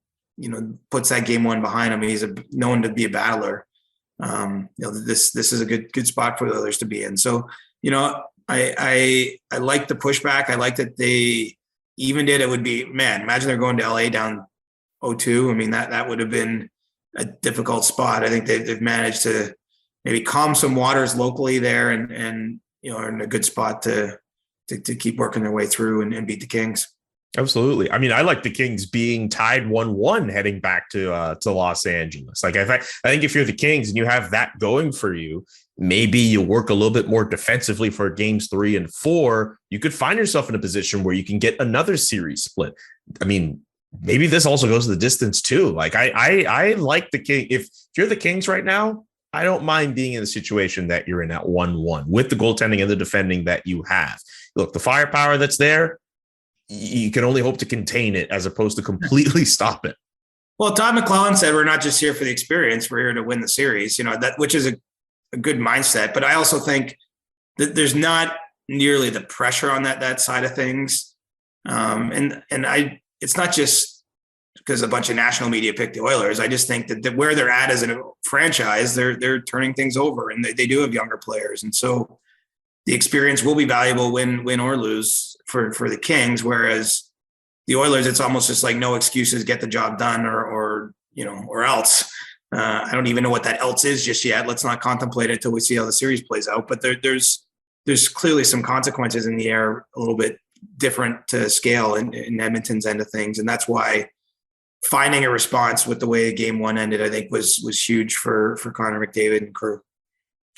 [SPEAKER 7] puts that game 1 behind him, he's known to be a battler. This is a good spot for the Oilers to be in. So, I like the pushback. I like that they even did. It would be, man, imagine they're going to LA down 0-2. I mean, that would have been a difficult spot. I think they've managed to maybe calm some waters locally there and are in a good spot to keep working their way through and beat the Kings.
[SPEAKER 6] Absolutely. I mean, I like the Kings being tied 1-1 heading back to Los Angeles. Like, I think if you're the Kings and you have that going for you, maybe you work a little bit more defensively for games 3 and 4. You could find yourself in a position where you can get another series split. I mean, maybe this also goes to the distance too. Like I like the King. If you're the Kings right now, I don't mind being in the situation that you're in at 1-1 with the goaltending and the defending that you have. Look, the firepower that's there, you can only hope to contain it as opposed to completely stop it.
[SPEAKER 7] Well, Todd McClellan said we're not just here for the experience; we're here to win the series. That which is a good mindset. But I also think that there's not nearly the pressure on that side of things. It's not just because a bunch of national media picked the Oilers. I just think that where they're at as a franchise, they're turning things over, and they do have younger players, and so the experience will be valuable, win or lose for the Kings. Whereas the Oilers, it's almost just like no excuses, get the job done, or else. I don't even know what that else is just yet. Let's not contemplate it till we see how the series plays out. But there's clearly some consequences in the air, a little bit different to scale in Edmonton's end of things, and that's why finding a response with the way game one ended, I think, was huge for Connor McDavid and crew.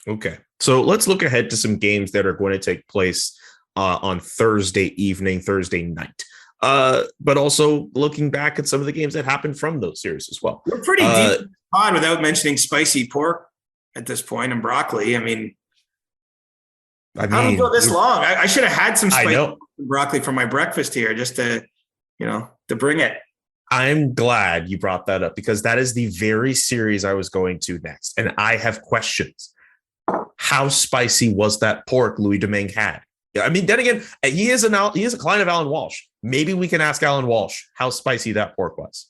[SPEAKER 6] Okay, so let's look ahead to some games that are going to take place on Thursday night. But also looking back at some of the games that happened from those series as well.
[SPEAKER 7] We're pretty deep on without mentioning spicy pork at this point and broccoli. I mean, how do we go this long? I should have had some spicy broccoli for my breakfast here just to bring it.
[SPEAKER 6] I'm glad you brought that up because that is the very series I was going to next. And I have questions. How spicy was that pork Louis Domingue had? I mean, then again, he is a client of Alan Walsh. Maybe we can ask Alan Walsh how spicy that pork was.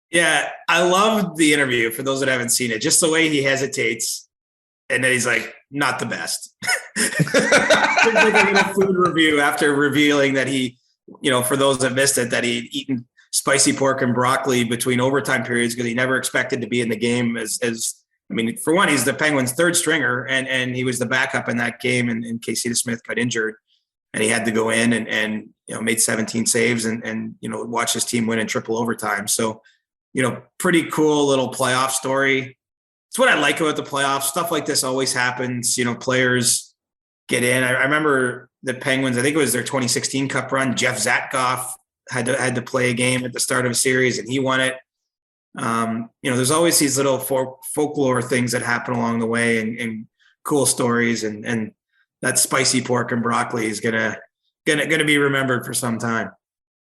[SPEAKER 7] Yeah, I loved the interview for those that haven't seen it. Just the way he hesitates, and then he's like, "Not the best." Like a food review after revealing that he, for those that missed it, that he'd eaten spicy pork and broccoli between overtime periods because he never expected to be in the game. For one, he's the Penguins' third stringer, and he was the backup in that game. And Casey Smith got injured, and he had to go in and made 17 saves and watch his team win in triple overtime. So, pretty cool little playoff story. It's what I like about the playoffs. Stuff like this always happens. Players get in. I remember the Penguins. I think it was their 2016 Cup run. Jeff Zatkoff had to play a game at the start of a series, and he won it. There's always these little folklore things that happen along the way and cool stories. And that spicy pork and broccoli is gonna be remembered for some time.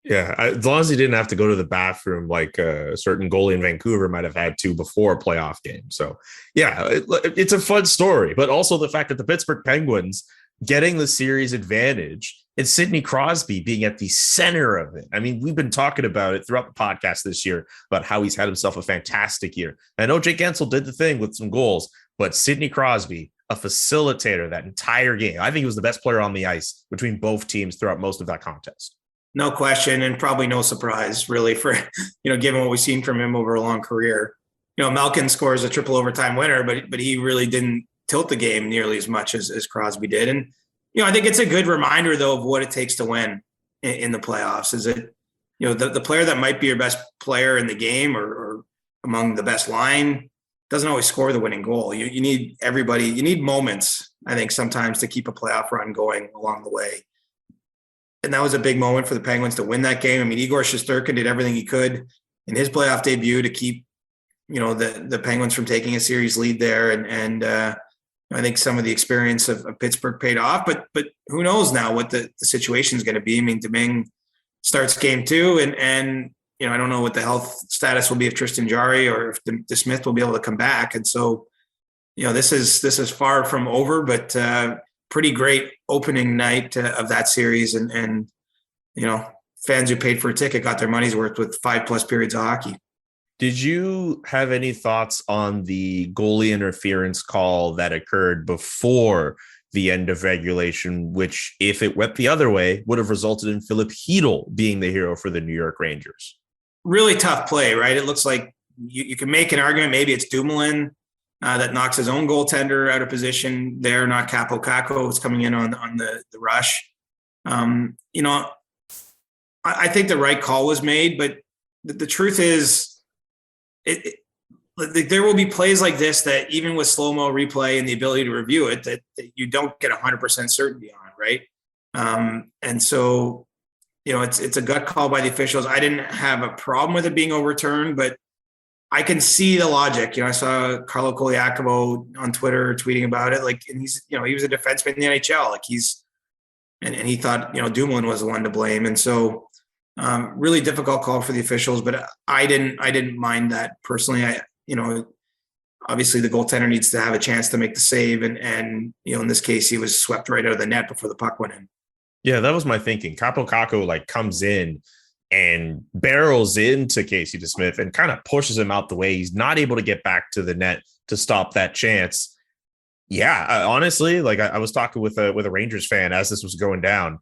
[SPEAKER 6] Yeah, as long as he didn't have to go to the bathroom like a certain goalie in Vancouver might have had to before a playoff game. So, yeah, it's a fun story. But also the fact that the Pittsburgh Penguins getting the series advantage and Sidney Crosby being at the center of it. I mean, we've been talking about it throughout the podcast this year about how he's had himself a fantastic year. I know Jake Gensel did the thing with some goals, but Sidney Crosby, a facilitator that entire game. I think he was the best player on the ice between both teams throughout most of that contest.
[SPEAKER 7] No question, and probably no surprise, really, for given what we've seen from him over a long career. Malkin scores a triple overtime winner, but he really didn't tilt the game nearly as much as Crosby did. And I think it's a good reminder, though, of what it takes to win in the playoffs. Is it the player that might be your best player in the game or among the best line doesn't always score the winning goal. You need everybody. You need moments, I think, sometimes to keep a playoff run going along the way. And that was a big moment for the Penguins to win that game. I mean, Igor Shesterkin did everything he could in his playoff debut to keep, the Penguins from taking a series lead there. And I think some of the experience of Pittsburgh paid off. But who knows now what the situation is going to be. I mean, Domingue starts game two, and I don't know what the health status will be of Tristan Jarry or if DeSmith will be able to come back. And so, this is far from over, but pretty great opening night of that series. And fans who paid for a ticket got their money's worth with 5+ periods of hockey.
[SPEAKER 6] Did you have any thoughts on the goalie interference call that occurred before the end of regulation, which, if it went the other way, would have resulted in Philip Hedl being the hero for the New York Rangers?
[SPEAKER 7] Really tough play, right? It looks like you can make an argument. Maybe it's Dumoulin that knocks his own goaltender out of position there, not Capo Caco, who's coming in on the rush. I think the right call was made, but the truth is, there will be plays like this that even with slow-mo replay and the ability to review it, that you don't get 100% certainty on, right? And so, it's a gut call by the officials. I didn't have a problem with it being overturned, but I can see the logic. I saw Carlo Koliakovo on Twitter tweeting about it. Like, and he's, he was a defenseman in the NHL. Like and he thought, Dumoulin was the one to blame. And so really difficult call for the officials, but I didn't mind that personally. Obviously the goaltender needs to have a chance to make the save. And in this case, he was swept right out of the net before the puck went in.
[SPEAKER 6] Yeah, that was my thinking. Capo Caco comes in and barrels into Casey DeSmith and kind of pushes him out the way. He's not able to get back to the net to stop that chance. Yeah, honestly, I was talking with a Rangers fan as this was going down,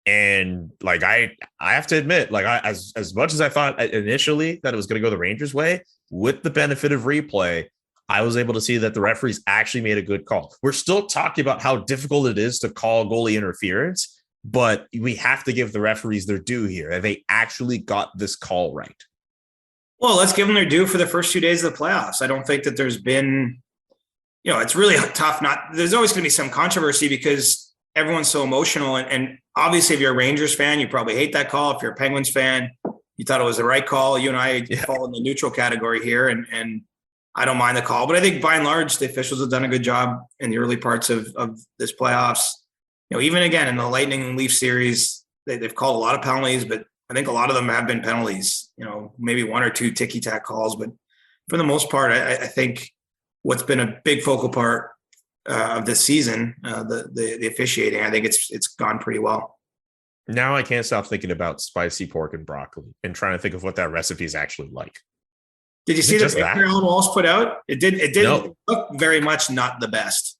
[SPEAKER 6] and I have to admit, as much as I thought initially that it was going to go the Rangers' way, with the benefit of replay, I was able to see that the referees actually made a good call. We're still talking about how difficult it is to call goalie interference, but we have to give the referees their due here. They actually got this call right.
[SPEAKER 7] Well, let's give them their due for the first 2 days of the playoffs. I don't think that there's been, it's really tough. There's always going to be some controversy because everyone's so emotional. And obviously, if you're a Rangers fan, you probably hate that call. If you're a Penguins fan, you thought it was the right call. You and I fall in the neutral category here, and I don't mind the call. But I think by and large, the officials have done a good job in the early parts of this playoffs. Even again, in the Lightning and Leaf series, they've called a lot of penalties, but I think a lot of them have been penalties, maybe one or two ticky-tack calls. But for the most part, I think what's been a big focal part of this season, the officiating, I think it's gone pretty well.
[SPEAKER 6] Now I can't stop thinking about spicy pork and broccoli and trying to think of what that recipe is actually like.
[SPEAKER 7] Did you see the picture Alan Walsh put out? It didn't look very much not the best.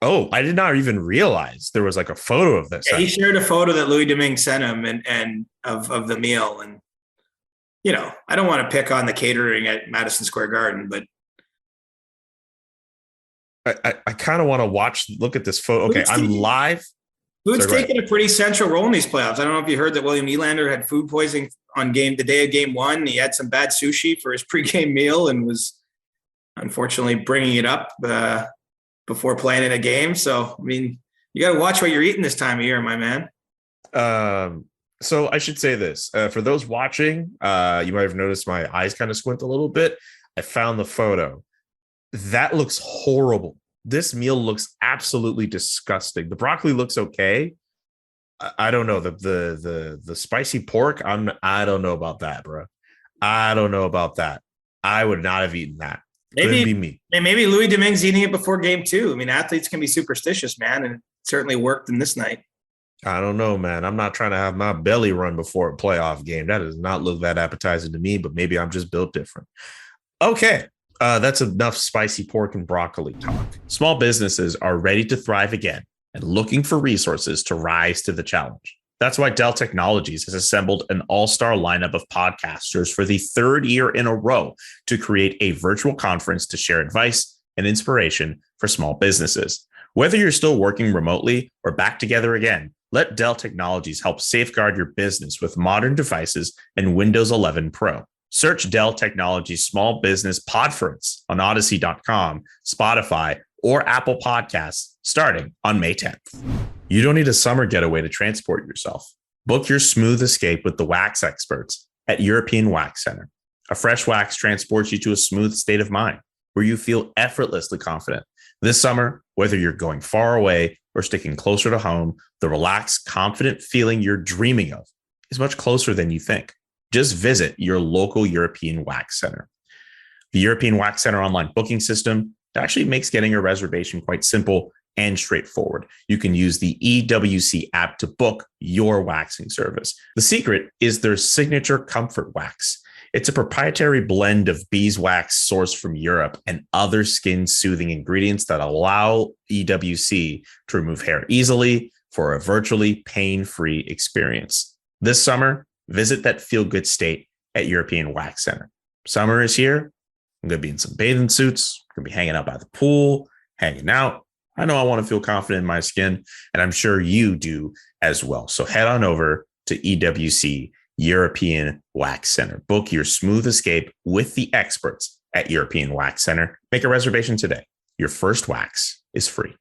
[SPEAKER 6] Oh, I did not even realize there was a photo of this.
[SPEAKER 7] Yeah, he shared a photo that Louis Domingue sent him and of the meal. And, I don't want to pick on the catering at Madison Square Garden, but
[SPEAKER 6] I kind of want to look at this photo. Okay, I'm live.
[SPEAKER 7] Food's taken a pretty central role in these playoffs. I don't know if you heard that William Nylander had food poisoning on the day of game one. He had some bad sushi for his pregame meal and was unfortunately bringing it up before playing in a game. So, you got to watch what you're eating this time of year, my man.
[SPEAKER 6] So I should say this for those watching, you might have noticed my eyes kind of squint a little bit. I found the photo. That looks horrible. This meal looks absolutely disgusting. The broccoli looks okay. I don't know the spicy pork. I don't know about that, bro. I don't know about that. I would not have eaten that. Couldn't be me.
[SPEAKER 7] Maybe Louis Domingue's eating it before game two. Athletes can be superstitious, man, and it certainly worked in this night.
[SPEAKER 6] I don't know, man. I'm not trying to have my belly run before a playoff game. That does not look that appetizing to me, but maybe I'm just built different. Okay. That's enough spicy pork and broccoli talk. Small businesses are ready to thrive again and looking for resources to rise to the challenge. That's why Dell Technologies has assembled an all-star lineup of podcasters for the third year in a row to create a virtual conference to share advice and inspiration for small businesses. Whether you're still working remotely or back together again, let Dell Technologies help safeguard your business with modern devices and Windows 11 Pro. Search Dell Technologies Small Business Podference on Odyssey.com, Spotify, or Apple Podcasts starting on May 10th. You don't need a summer getaway to transport yourself. Book your smooth escape with the wax experts at European Wax Center. A fresh wax transports you to a smooth state of mind where you feel effortlessly confident. This summer, whether you're going far away or sticking closer to home, the relaxed, confident feeling you're dreaming of is much closer than you think. Just visit your local European Wax Center. The European Wax Center online booking system actually makes getting a reservation quite simple and straightforward. You can use the EWC app to book your waxing service. The secret is their signature comfort wax. It's a proprietary blend of beeswax sourced from Europe and other skin-soothing ingredients that allow EWC to remove hair easily for a virtually pain-free experience. This summer, visit that feel-good state at European Wax Center. Summer is here. I'm going to be in some bathing suits. I'm going to be hanging out by the pool, hanging out. I know I want to feel confident in my skin, and I'm sure you do as well. So head on over to EWC European Wax Center. Book your smooth escape with the experts at European Wax Center. Make a reservation today. Your first wax is free.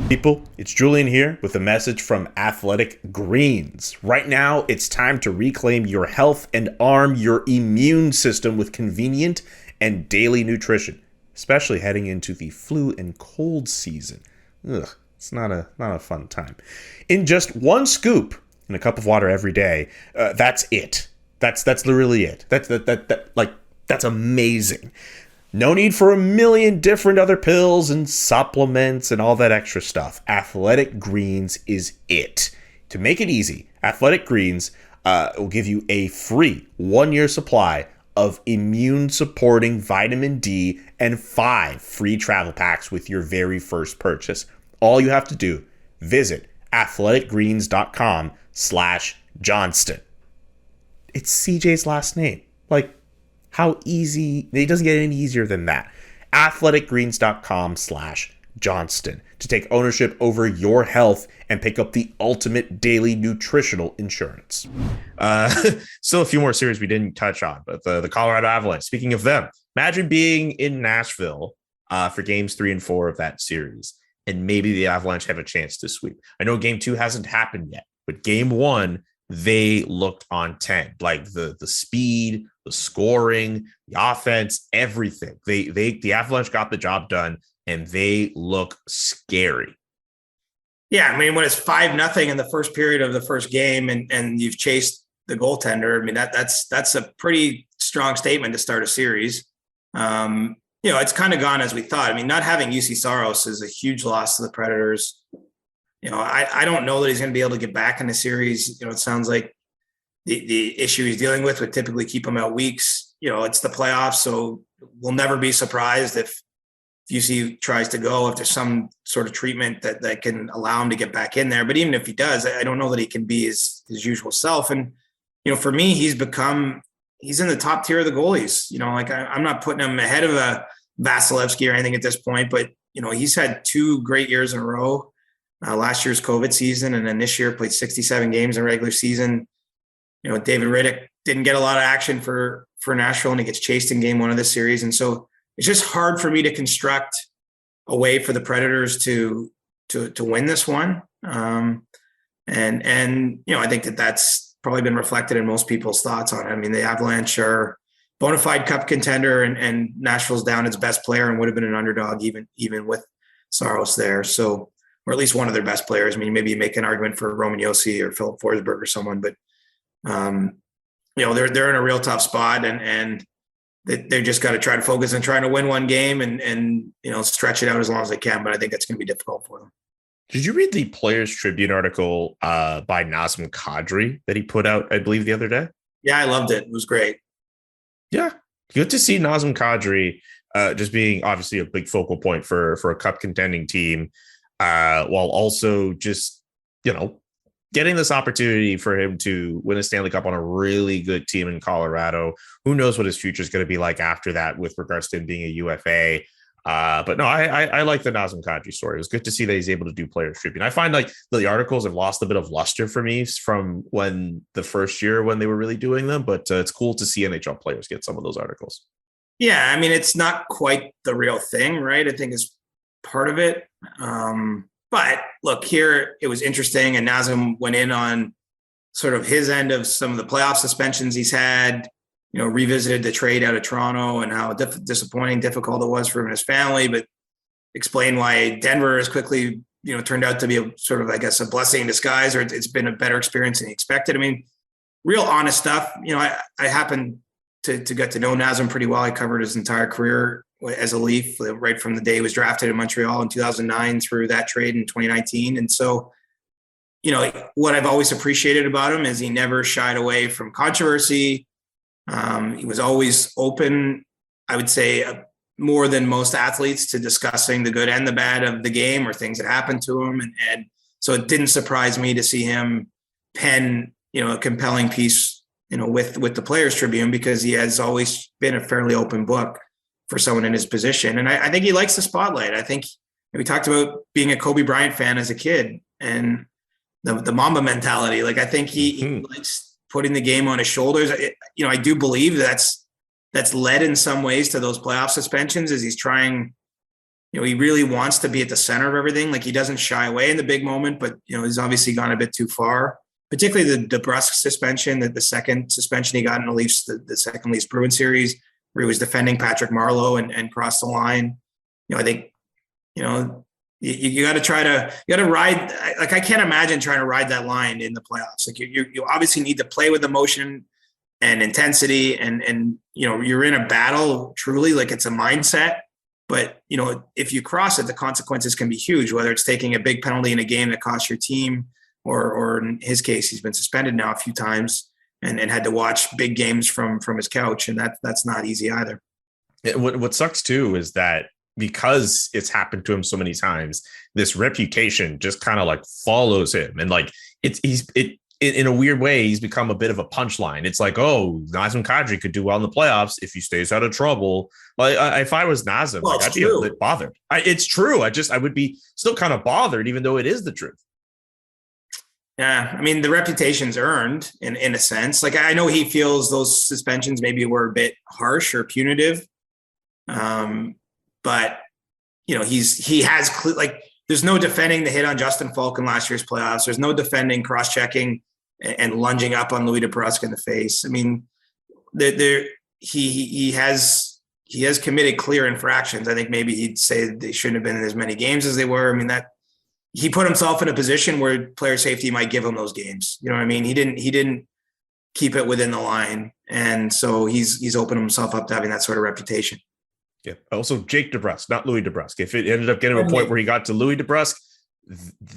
[SPEAKER 6] People, it's Julian here with a message from Athletic Greens. Right now, it's time to reclaim your health and arm your immune system with convenient and daily nutrition, especially heading into the flu and cold season. Ugh, it's not a fun time. In just one scoop and a cup of water every day, that's it. That's literally it. That's amazing. No need for a million different other pills and supplements and all that extra stuff. Athletic Greens is it. To make it easy, Athletic Greens will give you a free 1-year supply of immune-supporting vitamin D and 5 free travel packs with your very first purchase. All you have to do, visit athleticgreens.com/Johnston. It's CJ's last name. Like, how easy? It doesn't get any easier than that. athleticgreens.com/Johnston to take ownership over your health and pick up the ultimate daily nutritional insurance. Still a few more series we didn't touch on, but the Colorado Avalanche, speaking of them, imagine being in Nashville for games 3 and 4 of that series, and maybe the Avalanche have a chance to sweep. I know game 2 hasn't happened yet, but game 1, they looked on 10. Like the speed, the scoring, the offense, everything. The Avalanche got the job done, and they look scary.
[SPEAKER 7] Yeah, I mean, when it's 5-0 in the first period of the first game, and you've chased the goaltender, I mean that's a pretty strong statement to start a series. It's kind of gone as we thought. I mean, not having UC Saros is a huge loss to the Predators. I don't know that he's going to be able to get back in the series. It sounds like the issue he's dealing with would typically keep him out weeks. It's the playoffs, so we'll never be surprised if UC tries to go, if there's some sort of treatment that can allow him to get back in there. But even if he does, I don't know that he can be his usual self. And, for me, he's in the top tier of the goalies. I'm not putting him ahead of a Vasilevsky or anything at this point, but, he's had 2 great years in a row. Last year's COVID season, and then this year played 67 games in regular season. David Riddick didn't get a lot of action for Nashville, and he gets chased in game 1 of this series. And so it's just hard for me to construct a way for the Predators to win this one. I think that's probably been reflected in most people's thoughts on it. I mean, the Avalanche are bona fide cup contender, and Nashville's down its best player and would have been an underdog even with Saros there. So, or at least one of their best players. I mean, maybe you make an argument for Roman Josi or Philip Forsberg or someone, but they're in a real tough spot, and they just got to try to focus on trying to win one game and stretch it out as long as they can. But I think that's going to be difficult for them.
[SPEAKER 6] Did you read the Players Tribune article by Nazem Kadri that he put out, I believe, the other day?
[SPEAKER 7] Yeah, I loved it. It was great.
[SPEAKER 6] Yeah, good to see Nazem Kadri just being obviously a big focal point for a cup contending team, while also just, getting this opportunity for him to win a Stanley Cup on a really good team in Colorado. Who knows what his future is going to be like after that with regards to him being a UFA. But no, I like the Nazem Kadri story. It was good to see that he's able to do Players Tribune. I find like the articles have lost a bit of luster for me from when the first year when they were really doing them, but it's cool to see NHL players get some of those articles.
[SPEAKER 7] Yeah, I mean, it's not quite the real thing, right? I think it's part of it. But look, here it was interesting, and Nazem went in on sort of his end of some of the playoff suspensions he's had, revisited the trade out of Toronto and how disappointing, difficult it was for him and his family, but explained why Denver has quickly, turned out to be a sort of, I guess, a blessing in disguise, or it's been a better experience than he expected. I mean, real honest stuff. I happened to get to know Nazem pretty well. I covered his entire career as a Leaf, right from the day he was drafted in Montreal in 2009 through that trade in 2019. And so, what I've always appreciated about him is he never shied away from controversy. He was always open, I would say, more than most athletes, to discussing the good and the bad of the game or things that happened to him. And so it didn't surprise me to see him pen, a compelling piece, with the Players Tribune, because he has always been a fairly open book for someone in his position. And I think he likes the spotlight. I think we talked about being a Kobe Bryant fan as a kid and the Mamba mentality. Like, I think he likes putting the game on his shoulders. I do believe that's led in some ways to those playoff suspensions, as he's trying, he really wants to be at the center of everything. Like, he doesn't shy away in the big moment, but, he's obviously gone a bit too far, particularly the DeBrusk suspension, the second suspension he got in the Leafs, the second Leafs Bruins series, where he was defending Patrick Marleau and crossed the line. I think, you got to ride. Like, I can't imagine trying to ride that line in the playoffs. Like, you obviously need to play with emotion and intensity, and you're in a battle, truly, like it's a mindset. But if you cross it, the consequences can be huge, whether it's taking a big penalty in a game that costs your team, or in his case, he's been suspended now a few times and had to watch big games from his couch. And that's not easy either.
[SPEAKER 6] What sucks too is that because it's happened to him so many times, this reputation just kind of like follows him. And like, in a weird way, he's become a bit of a punchline. It's like, oh, Nazem Kadri could do well in the playoffs if he stays out of trouble. Like, if I was Nazem, I'd be a bit bothered. It's true. I would be still kind of bothered, even though it is the truth.
[SPEAKER 7] Yeah, I mean, the reputation's earned in a sense. Like, I know he feels those suspensions maybe were a bit harsh or punitive, but he has like, there's no defending the hit on Justin Falk in last year's playoffs. There's no defending cross-checking and lunging up on Louis DeBrusk in the face. I mean, he has committed clear infractions. I think maybe he'd say they shouldn't have been in as many games as they were. I mean, that he put himself in a position where player safety might give him those games. You know what I mean? He didn't keep it within the line, and so he's opened himself up to having that sort of reputation.
[SPEAKER 6] Yeah. Also, Jake DeBrusk, not Louis DeBrusk. If it ended up getting to a point where he got to Louis DeBrusk,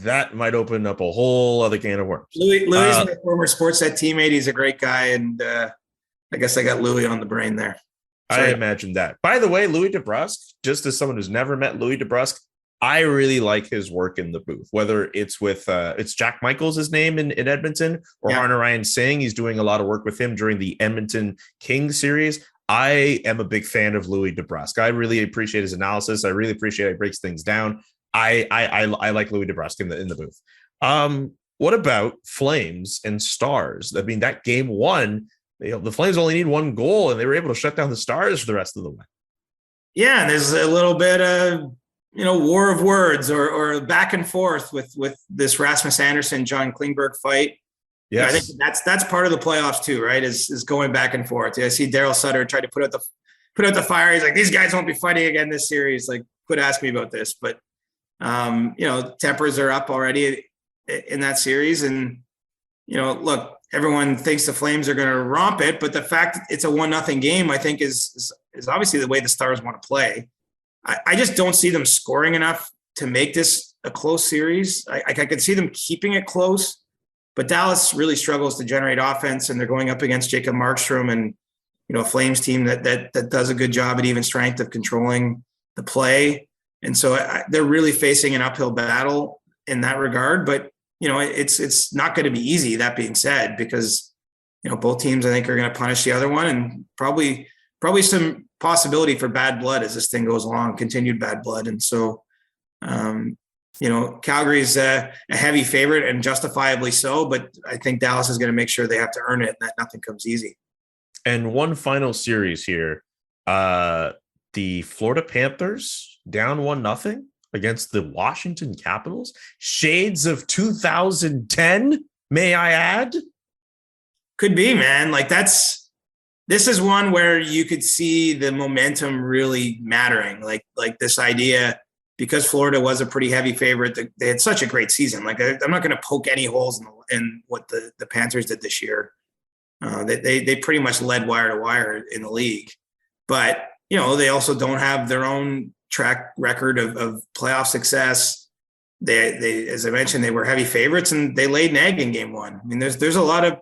[SPEAKER 6] that might open up a whole other can of worms.
[SPEAKER 7] Louis is my former Sportsnet teammate. He's a great guy, and I guess I got Louis on the brain there. Sorry.
[SPEAKER 6] I imagine that. By the way, Louis DeBrusk, just as someone who's never met Louis DeBrusk, I really like his work in the booth, whether it's with it's Jack Michaels, his name in Edmonton, or Arna Ryan Singh. He's doing a lot of work with him during the Edmonton Kings series. I am a big fan of Louis DeBrusk. I really appreciate his analysis. I really appreciate how he breaks things down. I like Louis DeBrusk in the booth. What about Flames and Stars? I mean, that game one, the Flames only need one goal, and they were able to shut down the Stars for the rest of the way. Yeah,
[SPEAKER 7] and there's a little bit of war of words or back and forth with this Rasmus Andersson, John Klingberg fight. Yeah, I think that's part of the playoffs too, right? Is going back and forth. I see Daryl Sutter tried to put out the fire. He's like, these guys won't be fighting again this series. Like, quit asking me about this. But tempers are up already in that series, and look, everyone thinks the Flames are going to romp it, but the fact it's a 1-0 game, I think, is obviously the way the Stars want to play. I just don't see them scoring enough to make this a close series. I could see them keeping it close. But Dallas really struggles to generate offense, and they're going up against Jacob Markstrom and a Flames team that does a good job at even strength of controlling the play. And so they're really facing an uphill battle in that regard. But it's not going to be easy. That being said, because both teams, I think, are going to punish the other one, and probably some possibility for bad blood as this thing goes along, continued bad blood. And so Calgary's a heavy favorite, and justifiably so, but I think Dallas is going to make sure they have to earn it, and that nothing comes easy.
[SPEAKER 6] And one final series here. The Florida Panthers down 1-0 against the Washington Capitals. Shades of 2010, may I add?
[SPEAKER 7] Could be, man. Like, this is one where you could see the momentum really mattering. Like this idea, because Florida was a pretty heavy favorite, they had such a great season. Like, I'm not going to poke any holes in what the Panthers did this year. They pretty much led wire to wire in the league, but they also don't have their own track record of playoff success. They, as I mentioned, they were heavy favorites, and they laid an egg in game one. I mean, there's a lot of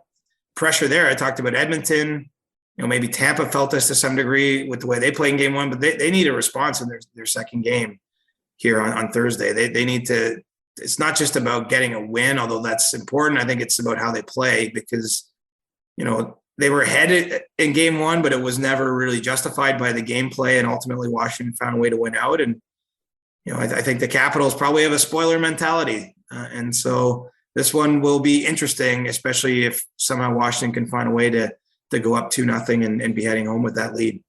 [SPEAKER 7] pressure there. I talked about Edmonton. Maybe Tampa felt this to some degree with the way they played in game one, but they need a response in their second game here on Thursday. They need to. It's not just about getting a win, although that's important. I think it's about how they play, because they were ahead in game one, but it was never really justified by the gameplay, and ultimately Washington found a way to win out. And I think the Capitals probably have a spoiler mentality, and so this one will be interesting, especially if somehow Washington can find a way to go up 2-0 and be heading home with that lead.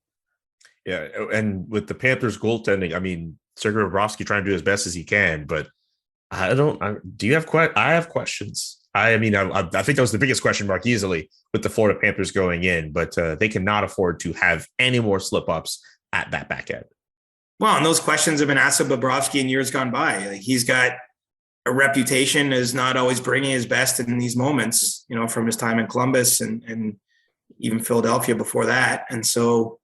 [SPEAKER 6] Yeah, and with the Panthers goaltending, I mean, Sergei Bobrovsky trying to do as best as he can, but Do you have I have questions. I mean, I think that was the biggest question mark easily with the Florida Panthers going in, but they cannot afford to have any more slip ups at that back end.
[SPEAKER 7] Well, and those questions have been asked of Bobrovsky in years gone by. Like, he's got a reputation as not always bringing his best in these moments, from his time in Columbus and even Philadelphia before that. And so,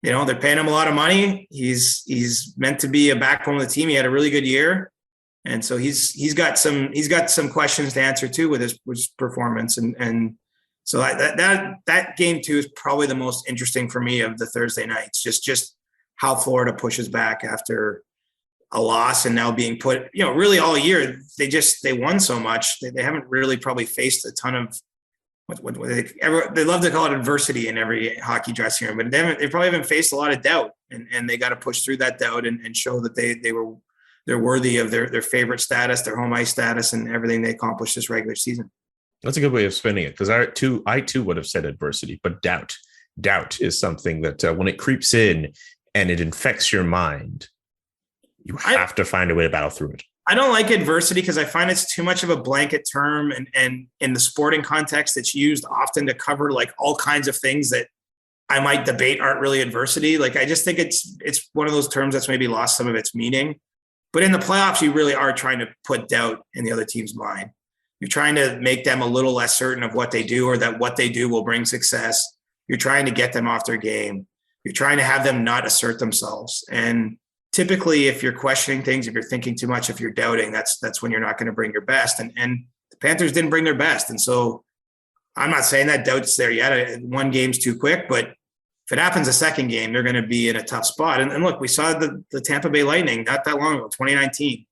[SPEAKER 7] they're paying him a lot of money. He's meant to be a backbone of the team. He had a really good year. And so he's got some questions to answer too with his performance. And so that game too is probably the most interesting for me of the Thursday nights, just how Florida pushes back after a loss and now being put, really all year, they won so much. They haven't really probably faced a ton of what they love to call it adversity in every hockey dressing room, but they probably haven't faced a lot of doubt, and they got to push through that doubt and show that they're worthy of their favorite status, their home ice status, and everything they accomplished this regular season.
[SPEAKER 6] That's a good way of spinning it, because I too would have said adversity, but doubt is something that when it creeps in and it infects your mind, you have to find a way to battle through it.
[SPEAKER 7] I don't like adversity because I find it's too much of a blanket term, and in the sporting context, it's used often to cover like all kinds of things that I might debate aren't really adversity. Like, I just think it's one of those terms that's maybe lost some of its meaning. But in the playoffs, you really are trying to put doubt in the other team's mind. You're trying to make them a little less certain of what they do, or that what they do will bring success. You're trying to get them off their game. You're trying to have them not assert themselves. And typically, if you're questioning things, if you're thinking too much, if you're doubting, that's when you're not going to bring your best. And the Panthers didn't bring their best. And so I'm not saying that doubt's there yet. One game's too quick, but if it happens a second game, they're going to be in a tough spot. And look, we saw the Tampa Bay Lightning not that long ago, 2019,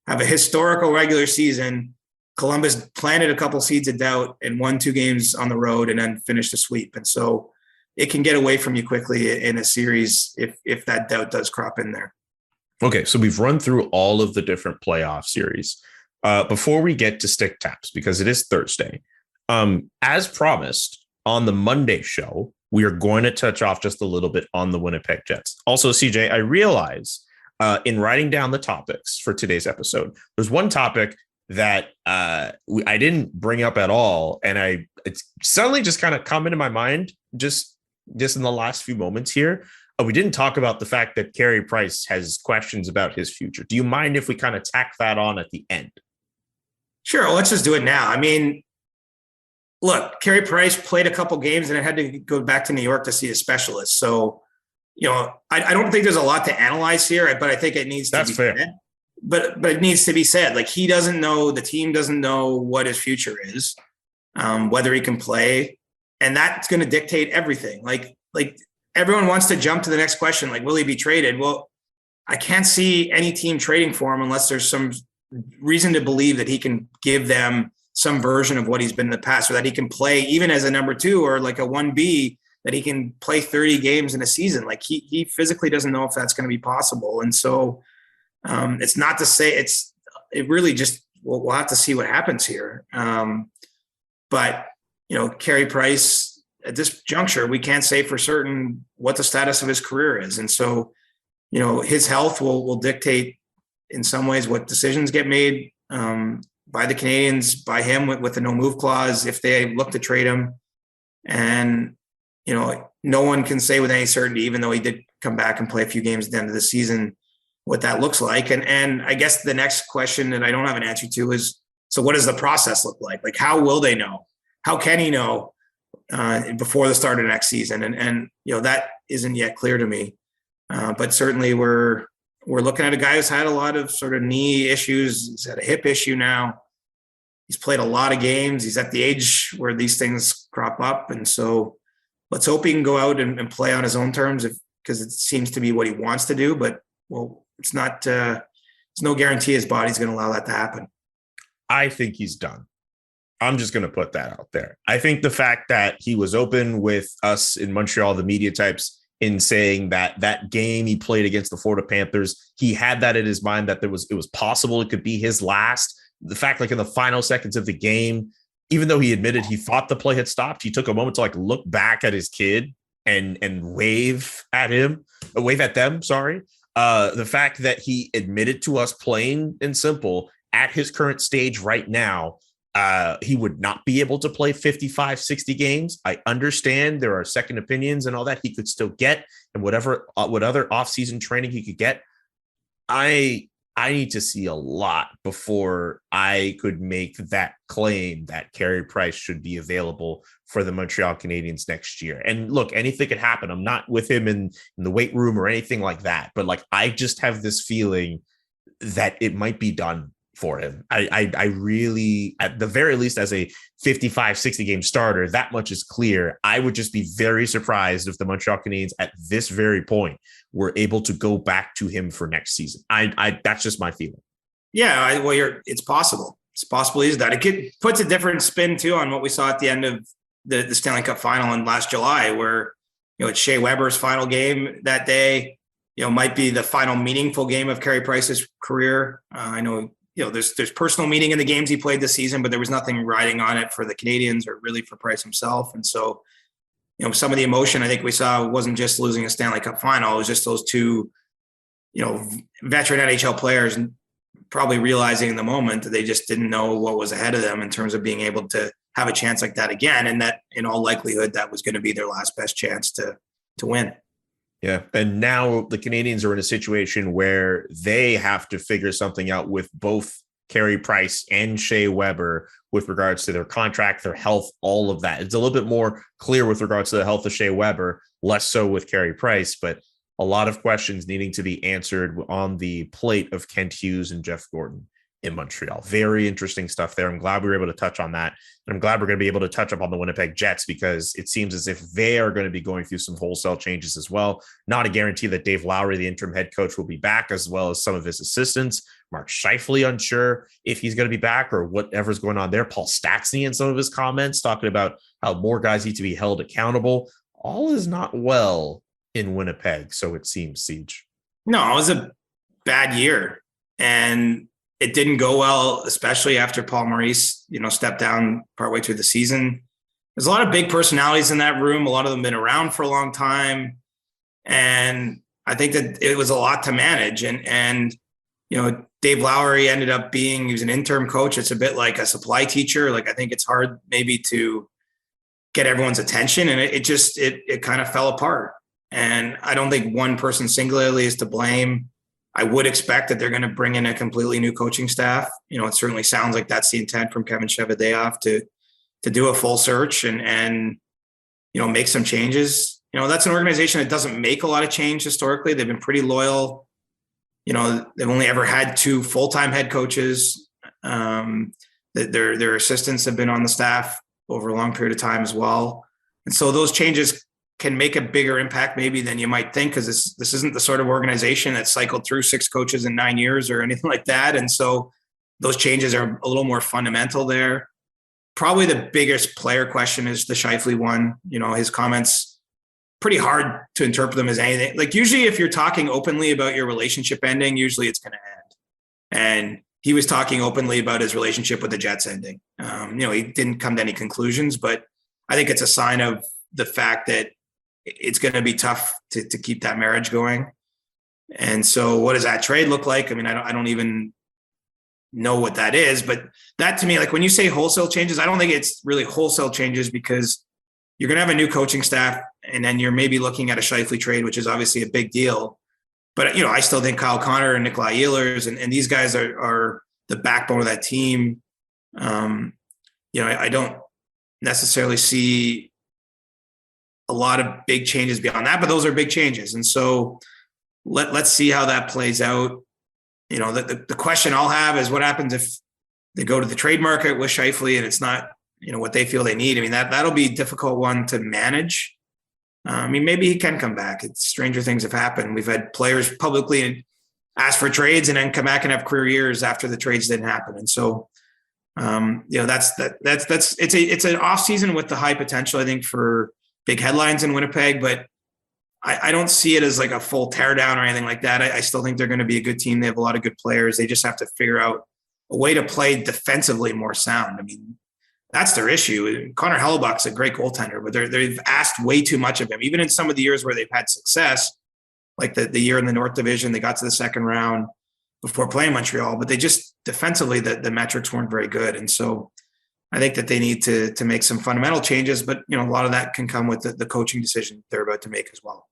[SPEAKER 7] have a historical regular season. Columbus planted a couple seeds of doubt and won 2 games on the road and then finished a sweep. And so it can get away from you quickly in a series if that doubt does crop in there.
[SPEAKER 6] Okay, so we've run through all of the different playoff series. Before we get to stick taps, because it is Thursday, as promised on the Monday show, we are going to touch off just a little bit on the Winnipeg Jets. Also, CJ, I realize in writing down the topics for today's episode, there's one topic that I didn't bring up at all, and it's suddenly just kind of come into my mind just in the last few moments here. We didn't talk about the fact that Carey Price has questions about his future. Do you mind if we kind of tack that on at the end?
[SPEAKER 7] Sure. Well, let's just do it now. I mean, look, Carey Price played a couple games and I had to go back to New York to see a specialist. So, I don't think there's a lot to analyze here, but I think it needs to be said. But it needs to be said. Like, he doesn't know, the team doesn't know what his future is, whether he can play, and that's going to dictate everything. Like everyone wants to jump to the next question, like, will he be traded? Well, I can't see any team trading for him unless there's some reason to believe that he can give them some version of what he's been in the past, or that he can play even as a number 2 or like a 1B, that he can play 30 games in a season. Like, he physically doesn't know if that's going to be possible. And so it's not to say it really just, we'll have to see what happens here. But, Carey Price, at this juncture, we can't say for certain what the status of his career is. And so, his health will dictate in some ways what decisions get made by the Canadians, by him with the no move clause, if they look to trade him. And, no one can say with any certainty, even though he did come back and play a few games at the end of the season, what that looks like. And I guess the next question that I don't have an answer to is, so what does the process look like? Like, how will they know? How can he know before the start of next season? And that isn't yet clear to me. But certainly we're looking at a guy who's had a lot of sort of knee issues. He's had a hip issue now. He's played a lot of games. He's at the age where these things crop up. And so let's hope he can go out and play on his own terms, because it seems to be what he wants to do. But, well, it's not, there's no guarantee his body's going to allow that to happen.
[SPEAKER 6] I think he's done. I'm just going to put that out there. I think the fact that he was open with us in Montreal, the media types, in saying that game he played against the Florida Panthers, he had that in his mind that it was possible it could be his last. The fact, like, in the final seconds of the game, even though he admitted he thought the play had stopped, he took a moment to like look back at his kid and wave at them. Sorry. The fact that he admitted to us plain and simple at his current stage right now, he would not be able to play 55, 60 games. I understand there are second opinions and all that he could still get, and what other offseason training he could get. I need to see a lot before I could make that claim that Carey Price should be available for the Montreal Canadiens next year. And look, anything could happen. I'm not with him in the weight room or anything like that, but like, I just have this feeling that it might be done for him. I really, at the very least, as a 55, 60 game starter, that much is clear. I would just be very surprised if the Montreal Canadiens at this very point were able to go back to him for next season. That's just my feeling. Yeah,
[SPEAKER 7] it's possible. It's possible he's that. It puts a different spin too on what we saw at the end of the Stanley Cup final in last July, where, it's Shea Weber's final game that day, might be the final meaningful game of Carey Price's career. I know, there's personal meaning in the games he played this season, but there was nothing riding on it for the Canadiens or really for Price himself. And so, some of the emotion I think we saw wasn't just losing a Stanley Cup final. It was just those two, veteran NHL players probably realizing in the moment that they just didn't know what was ahead of them in terms of being able to have a chance like that again. And that in all likelihood, that was going to be their last best chance to win.
[SPEAKER 6] Yeah. And now the Canadiens are in a situation where they have to figure something out with both Carey Price and Shea Weber with regards to their contract, their health, all of that. It's a little bit more clear with regards to the health of Shea Weber, less so with Carey Price, but a lot of questions needing to be answered on the plate of Kent Hughes and Jeff Gordon in Montreal. Very interesting stuff there. I'm glad we were able to touch on that. And I'm glad we're going to be able to touch up on the Winnipeg Jets, because it seems as if they are going to be going through some wholesale changes as well. Not a guarantee that Dave Lowry, the interim head coach, will be back, as well as some of his assistants. Mark Scheifele, unsure if he's going to be back or whatever's going on there. Paul Stastny in some of his comments talking about how more guys need to be held accountable. All is not well in Winnipeg, so it seems, Siege.
[SPEAKER 7] No, it was a bad year. And it didn't go well, especially after Paul Maurice, stepped down partway through the season. There's a lot of big personalities in that room. A lot of them been around for a long time. And I think that it was a lot to manage. And Dave Lowry ended up he was an interim coach. It's a bit like a supply teacher. Like, I think it's hard maybe to get everyone's attention. And it kind of fell apart. And I don't think one person singularly is to blame. I would expect that they're going to bring in a completely new coaching staff. It certainly sounds like that's the intent from Kevin Cheveldayoff to do a full search and make some changes. That's an organization that doesn't make a lot of change historically. They've been pretty loyal. They've only ever had 2 full-time head coaches. Their assistants have been on the staff over a long period of time as well. And so those changes can make a bigger impact maybe than you might think, because this isn't the sort of organization that cycled through 6 coaches in 9 years or anything like that. And so those changes are a little more fundamental there. Probably the biggest player question is the Scheifele one. His comments, pretty hard to interpret them as anything. Like, usually if you're talking openly about your relationship ending, usually it's going to end. And he was talking openly about his relationship with the Jets ending. He didn't come to any conclusions, but I think it's a sign of the fact that it's going to be tough to keep that marriage going. And so what does that trade look like? I mean, I don't even know what that is, but that to me, like when you say wholesale changes, I don't think it's really wholesale changes, because you're going to have a new coaching staff and then you're maybe looking at a Scheifele trade, which is obviously a big deal. But, I still think Kyle Connor and Nikolai Ehlers and these guys are the backbone of that team. I don't necessarily see a lot of big changes beyond that, but those are big changes. And so let's see how that plays out. The question I'll have is what happens if they go to the trade market with Scheifele and it's not, what they feel they need. I mean, that'll be a difficult one to manage. Maybe he can come back. Stranger things have happened. We've had players publicly ask for trades and then come back and have career years after the trades didn't happen. And so, it's an off season with the high potential, I think, for big headlines in Winnipeg, but I don't see it as like a full teardown or anything like that. I still think they're going to be a good team. They have a lot of good players. They just have to figure out a way to play defensively more sound. I mean, that's their issue. Connor Hellebuck's a great goaltender, but they've asked way too much of him. Even in some of the years where they've had success, like the year in the North Division, they got to the second round. before playing Montreal, but they just defensively, the metrics weren't very good. And so I think that they need to make some fundamental changes, but a lot of that can come with the coaching decision they're about to make as well.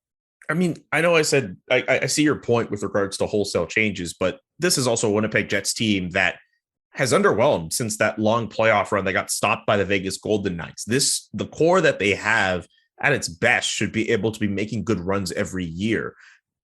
[SPEAKER 6] I mean, I know I said I see your point with regards to wholesale changes, but this is also a Winnipeg Jets team that has underwhelmed since that long playoff run that got stopped by the Vegas Golden Knights. The core that they have at its best should be able to be making good runs every year.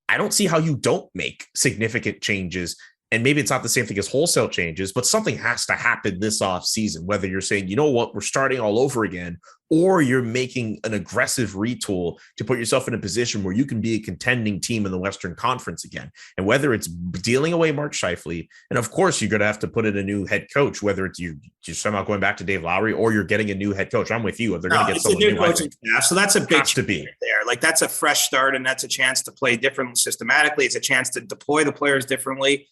[SPEAKER 6] I don't see how you don't make significant changes. And maybe it's not the same thing as wholesale changes, but something has to happen this off season, whether you're saying, you know what, we're starting all over again, or you're making an aggressive retool to put yourself in a position where you can be a contending team in the Western Conference again. And whether it's dealing away Mark Scheifele, and of course, you're going to have to put in a new head coach, whether it's you're somehow going back to Dave Lowry or you're getting a new head coach. I'm with you. They're going to get someone new
[SPEAKER 7] coaching staff. So that's a big
[SPEAKER 6] to be
[SPEAKER 7] there. Like that's a fresh start, and that's a chance to play different systematically. It's a chance to deploy the players differently.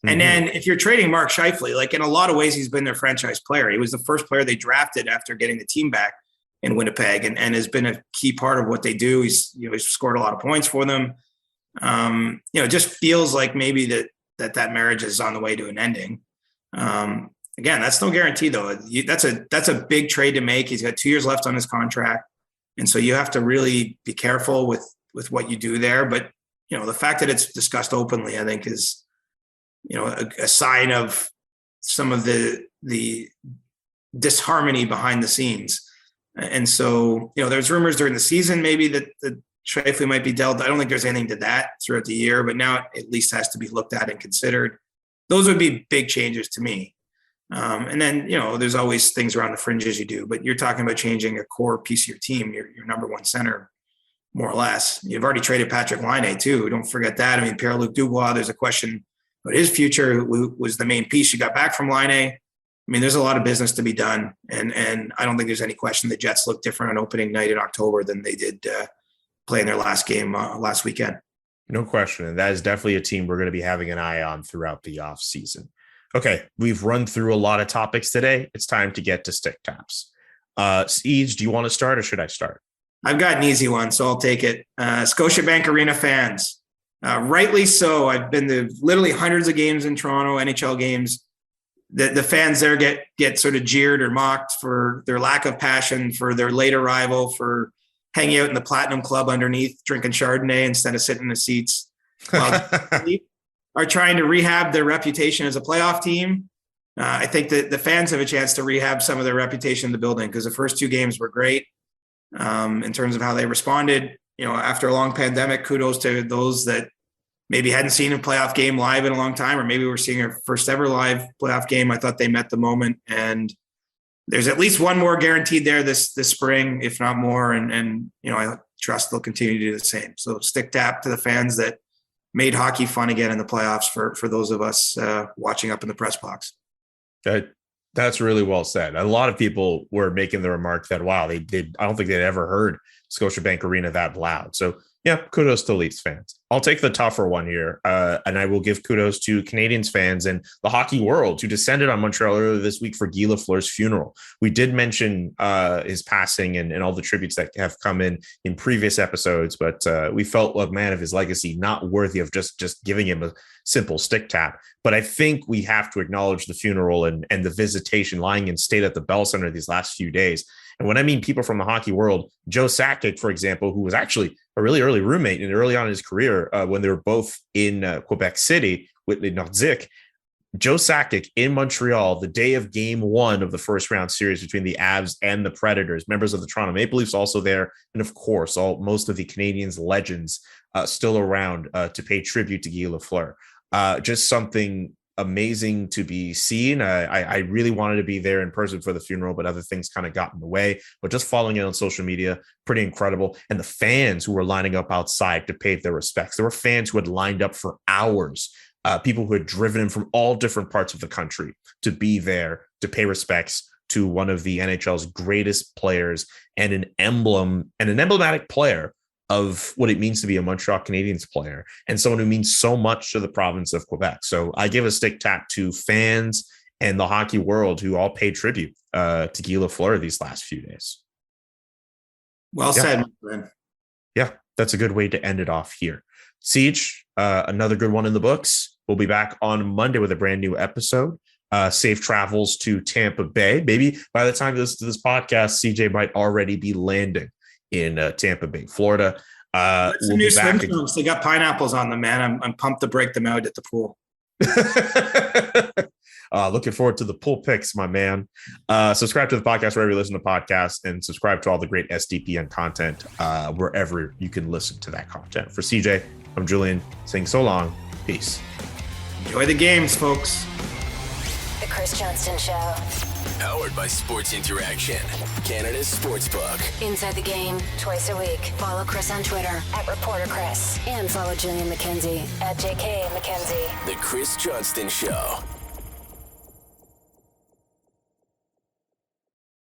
[SPEAKER 7] And then if you're trading Mark Scheifele, like in a lot of ways, he's been their franchise player. He was the first player they drafted after getting the team back in Winnipeg, and has been a key part of what they do. He's scored a lot of points for them. It just feels like maybe that marriage is on the way to an ending. Again, that's no guarantee though. That's a big trade to make. He's got 2 years left on his contract, and so you have to really be careful with what you do there. But the fact that it's discussed openly, I think, is a sign of some of the disharmony behind the scenes. And so, there's rumors during the season, maybe that Scheifele might be dealt. I don't think there's anything to that throughout the year, but now it at least has to be looked at and considered. Those would be big changes to me. And then, there's always things around the fringes you do, but you're talking about changing a core piece of your team, your number one center, more or less. You've already traded Patrick Laine too. Don't forget that. I mean, Pierre-Luc Dubois, there's a question but his future, who was the main piece you got back from Laine. I mean, there's a lot of business to be done. And I don't think there's any question the Jets look different on opening night in October than they did playing their last game last weekend.
[SPEAKER 6] No question. And that is definitely a team we're going to be having an eye on throughout the off season. Okay. We've run through a lot of topics today. It's time to get to stick taps. Siege, do you want to start or should I start?
[SPEAKER 7] I've got an easy one, so I'll take it. Scotiabank Arena fans. Rightly so. I've been to literally hundreds of games in Toronto, NHL games. The fans there get sort of jeered or mocked for their lack of passion, for their late arrival, for hanging out in the Platinum Club underneath, drinking Chardonnay instead of sitting in the seats. Are trying to rehab their reputation as a playoff team. I think that the fans have a chance to rehab some of their reputation in the building, because the first two games were great in terms of how they responded. After a long pandemic, kudos to those that maybe hadn't seen a playoff game live in a long time, or maybe we're seeing our first ever live playoff game. I thought they met the moment, and there's at least one more guaranteed there this spring, if not more. And I trust they'll continue to do the same. So stick tap to the fans that made hockey fun again in the playoffs for those of us watching up in the press box.
[SPEAKER 6] That's really well said. A lot of people were making the remark that, wow, I don't think they'd ever heard Scotiabank Arena that loud. So yeah, kudos to Leafs fans. I'll take the tougher one here, and I will give kudos to Canadiens fans and the hockey world who descended on Montreal earlier this week for Guy Lafleur's funeral. We did mention his passing and all the tributes that have come in previous episodes, but we felt a man of his legacy not worthy of just giving him a simple stick tap. But I think we have to acknowledge the funeral and the visitation lying in state at the Bell Center these last few days. And when I mean people from the hockey world, Joe Sakic, for example, who was actually a really early roommate and early on in his career when they were both in Quebec City with the Nordiques, Joe Sakic in Montreal, the day of game one of the first round series between the Avs and the Predators, members of the Toronto Maple Leafs also there. And of course, most of the Canadiens legends still around to pay tribute to Guy Lafleur. Just something amazing to be seen. I really wanted to be there in person for the funeral, but other things kind of got in the way. But just following it on social media, pretty incredible. And the fans who were lining up outside to pay their respects. There were fans who had lined up for hours, people who had driven in from all different parts of the country to be there to pay respects to one of the NHL's greatest players and an emblematic player of what it means to be a Montreal Canadiens player and someone who means so much to the province of Quebec. So I give a stick tap to fans and the hockey world who all paid tribute to Guy Lafleur these last few days.
[SPEAKER 7] Well said, my friend.
[SPEAKER 6] Yeah, that's a good way to end it off here. Siege, another good one in the books. We'll be back on Monday with a brand new episode. Safe travels to Tampa Bay. Maybe by the time you listen to this podcast, CJ might already be landing in Tampa Bay, Florida.
[SPEAKER 7] We'll new swim trunks. They got pineapples on them, man. I'm pumped to break them out at the pool.
[SPEAKER 6] Looking forward to the pool picks, my man. Subscribe to the podcast wherever you listen to podcasts, and subscribe to all the great SDPN content wherever you can listen to that content. For CJ, I'm Julian saying so long. Peace.
[SPEAKER 7] Enjoy the games, folks.
[SPEAKER 2] The Chris Johnston Show.
[SPEAKER 5] Powered by Sports Interaction, Canada's sportsbook.
[SPEAKER 2] Inside the game, twice a week. Follow Chris on Twitter @ReporterChris. And follow Julian McKenzie @JK McKenzie.
[SPEAKER 5] The Chris Johnston Show.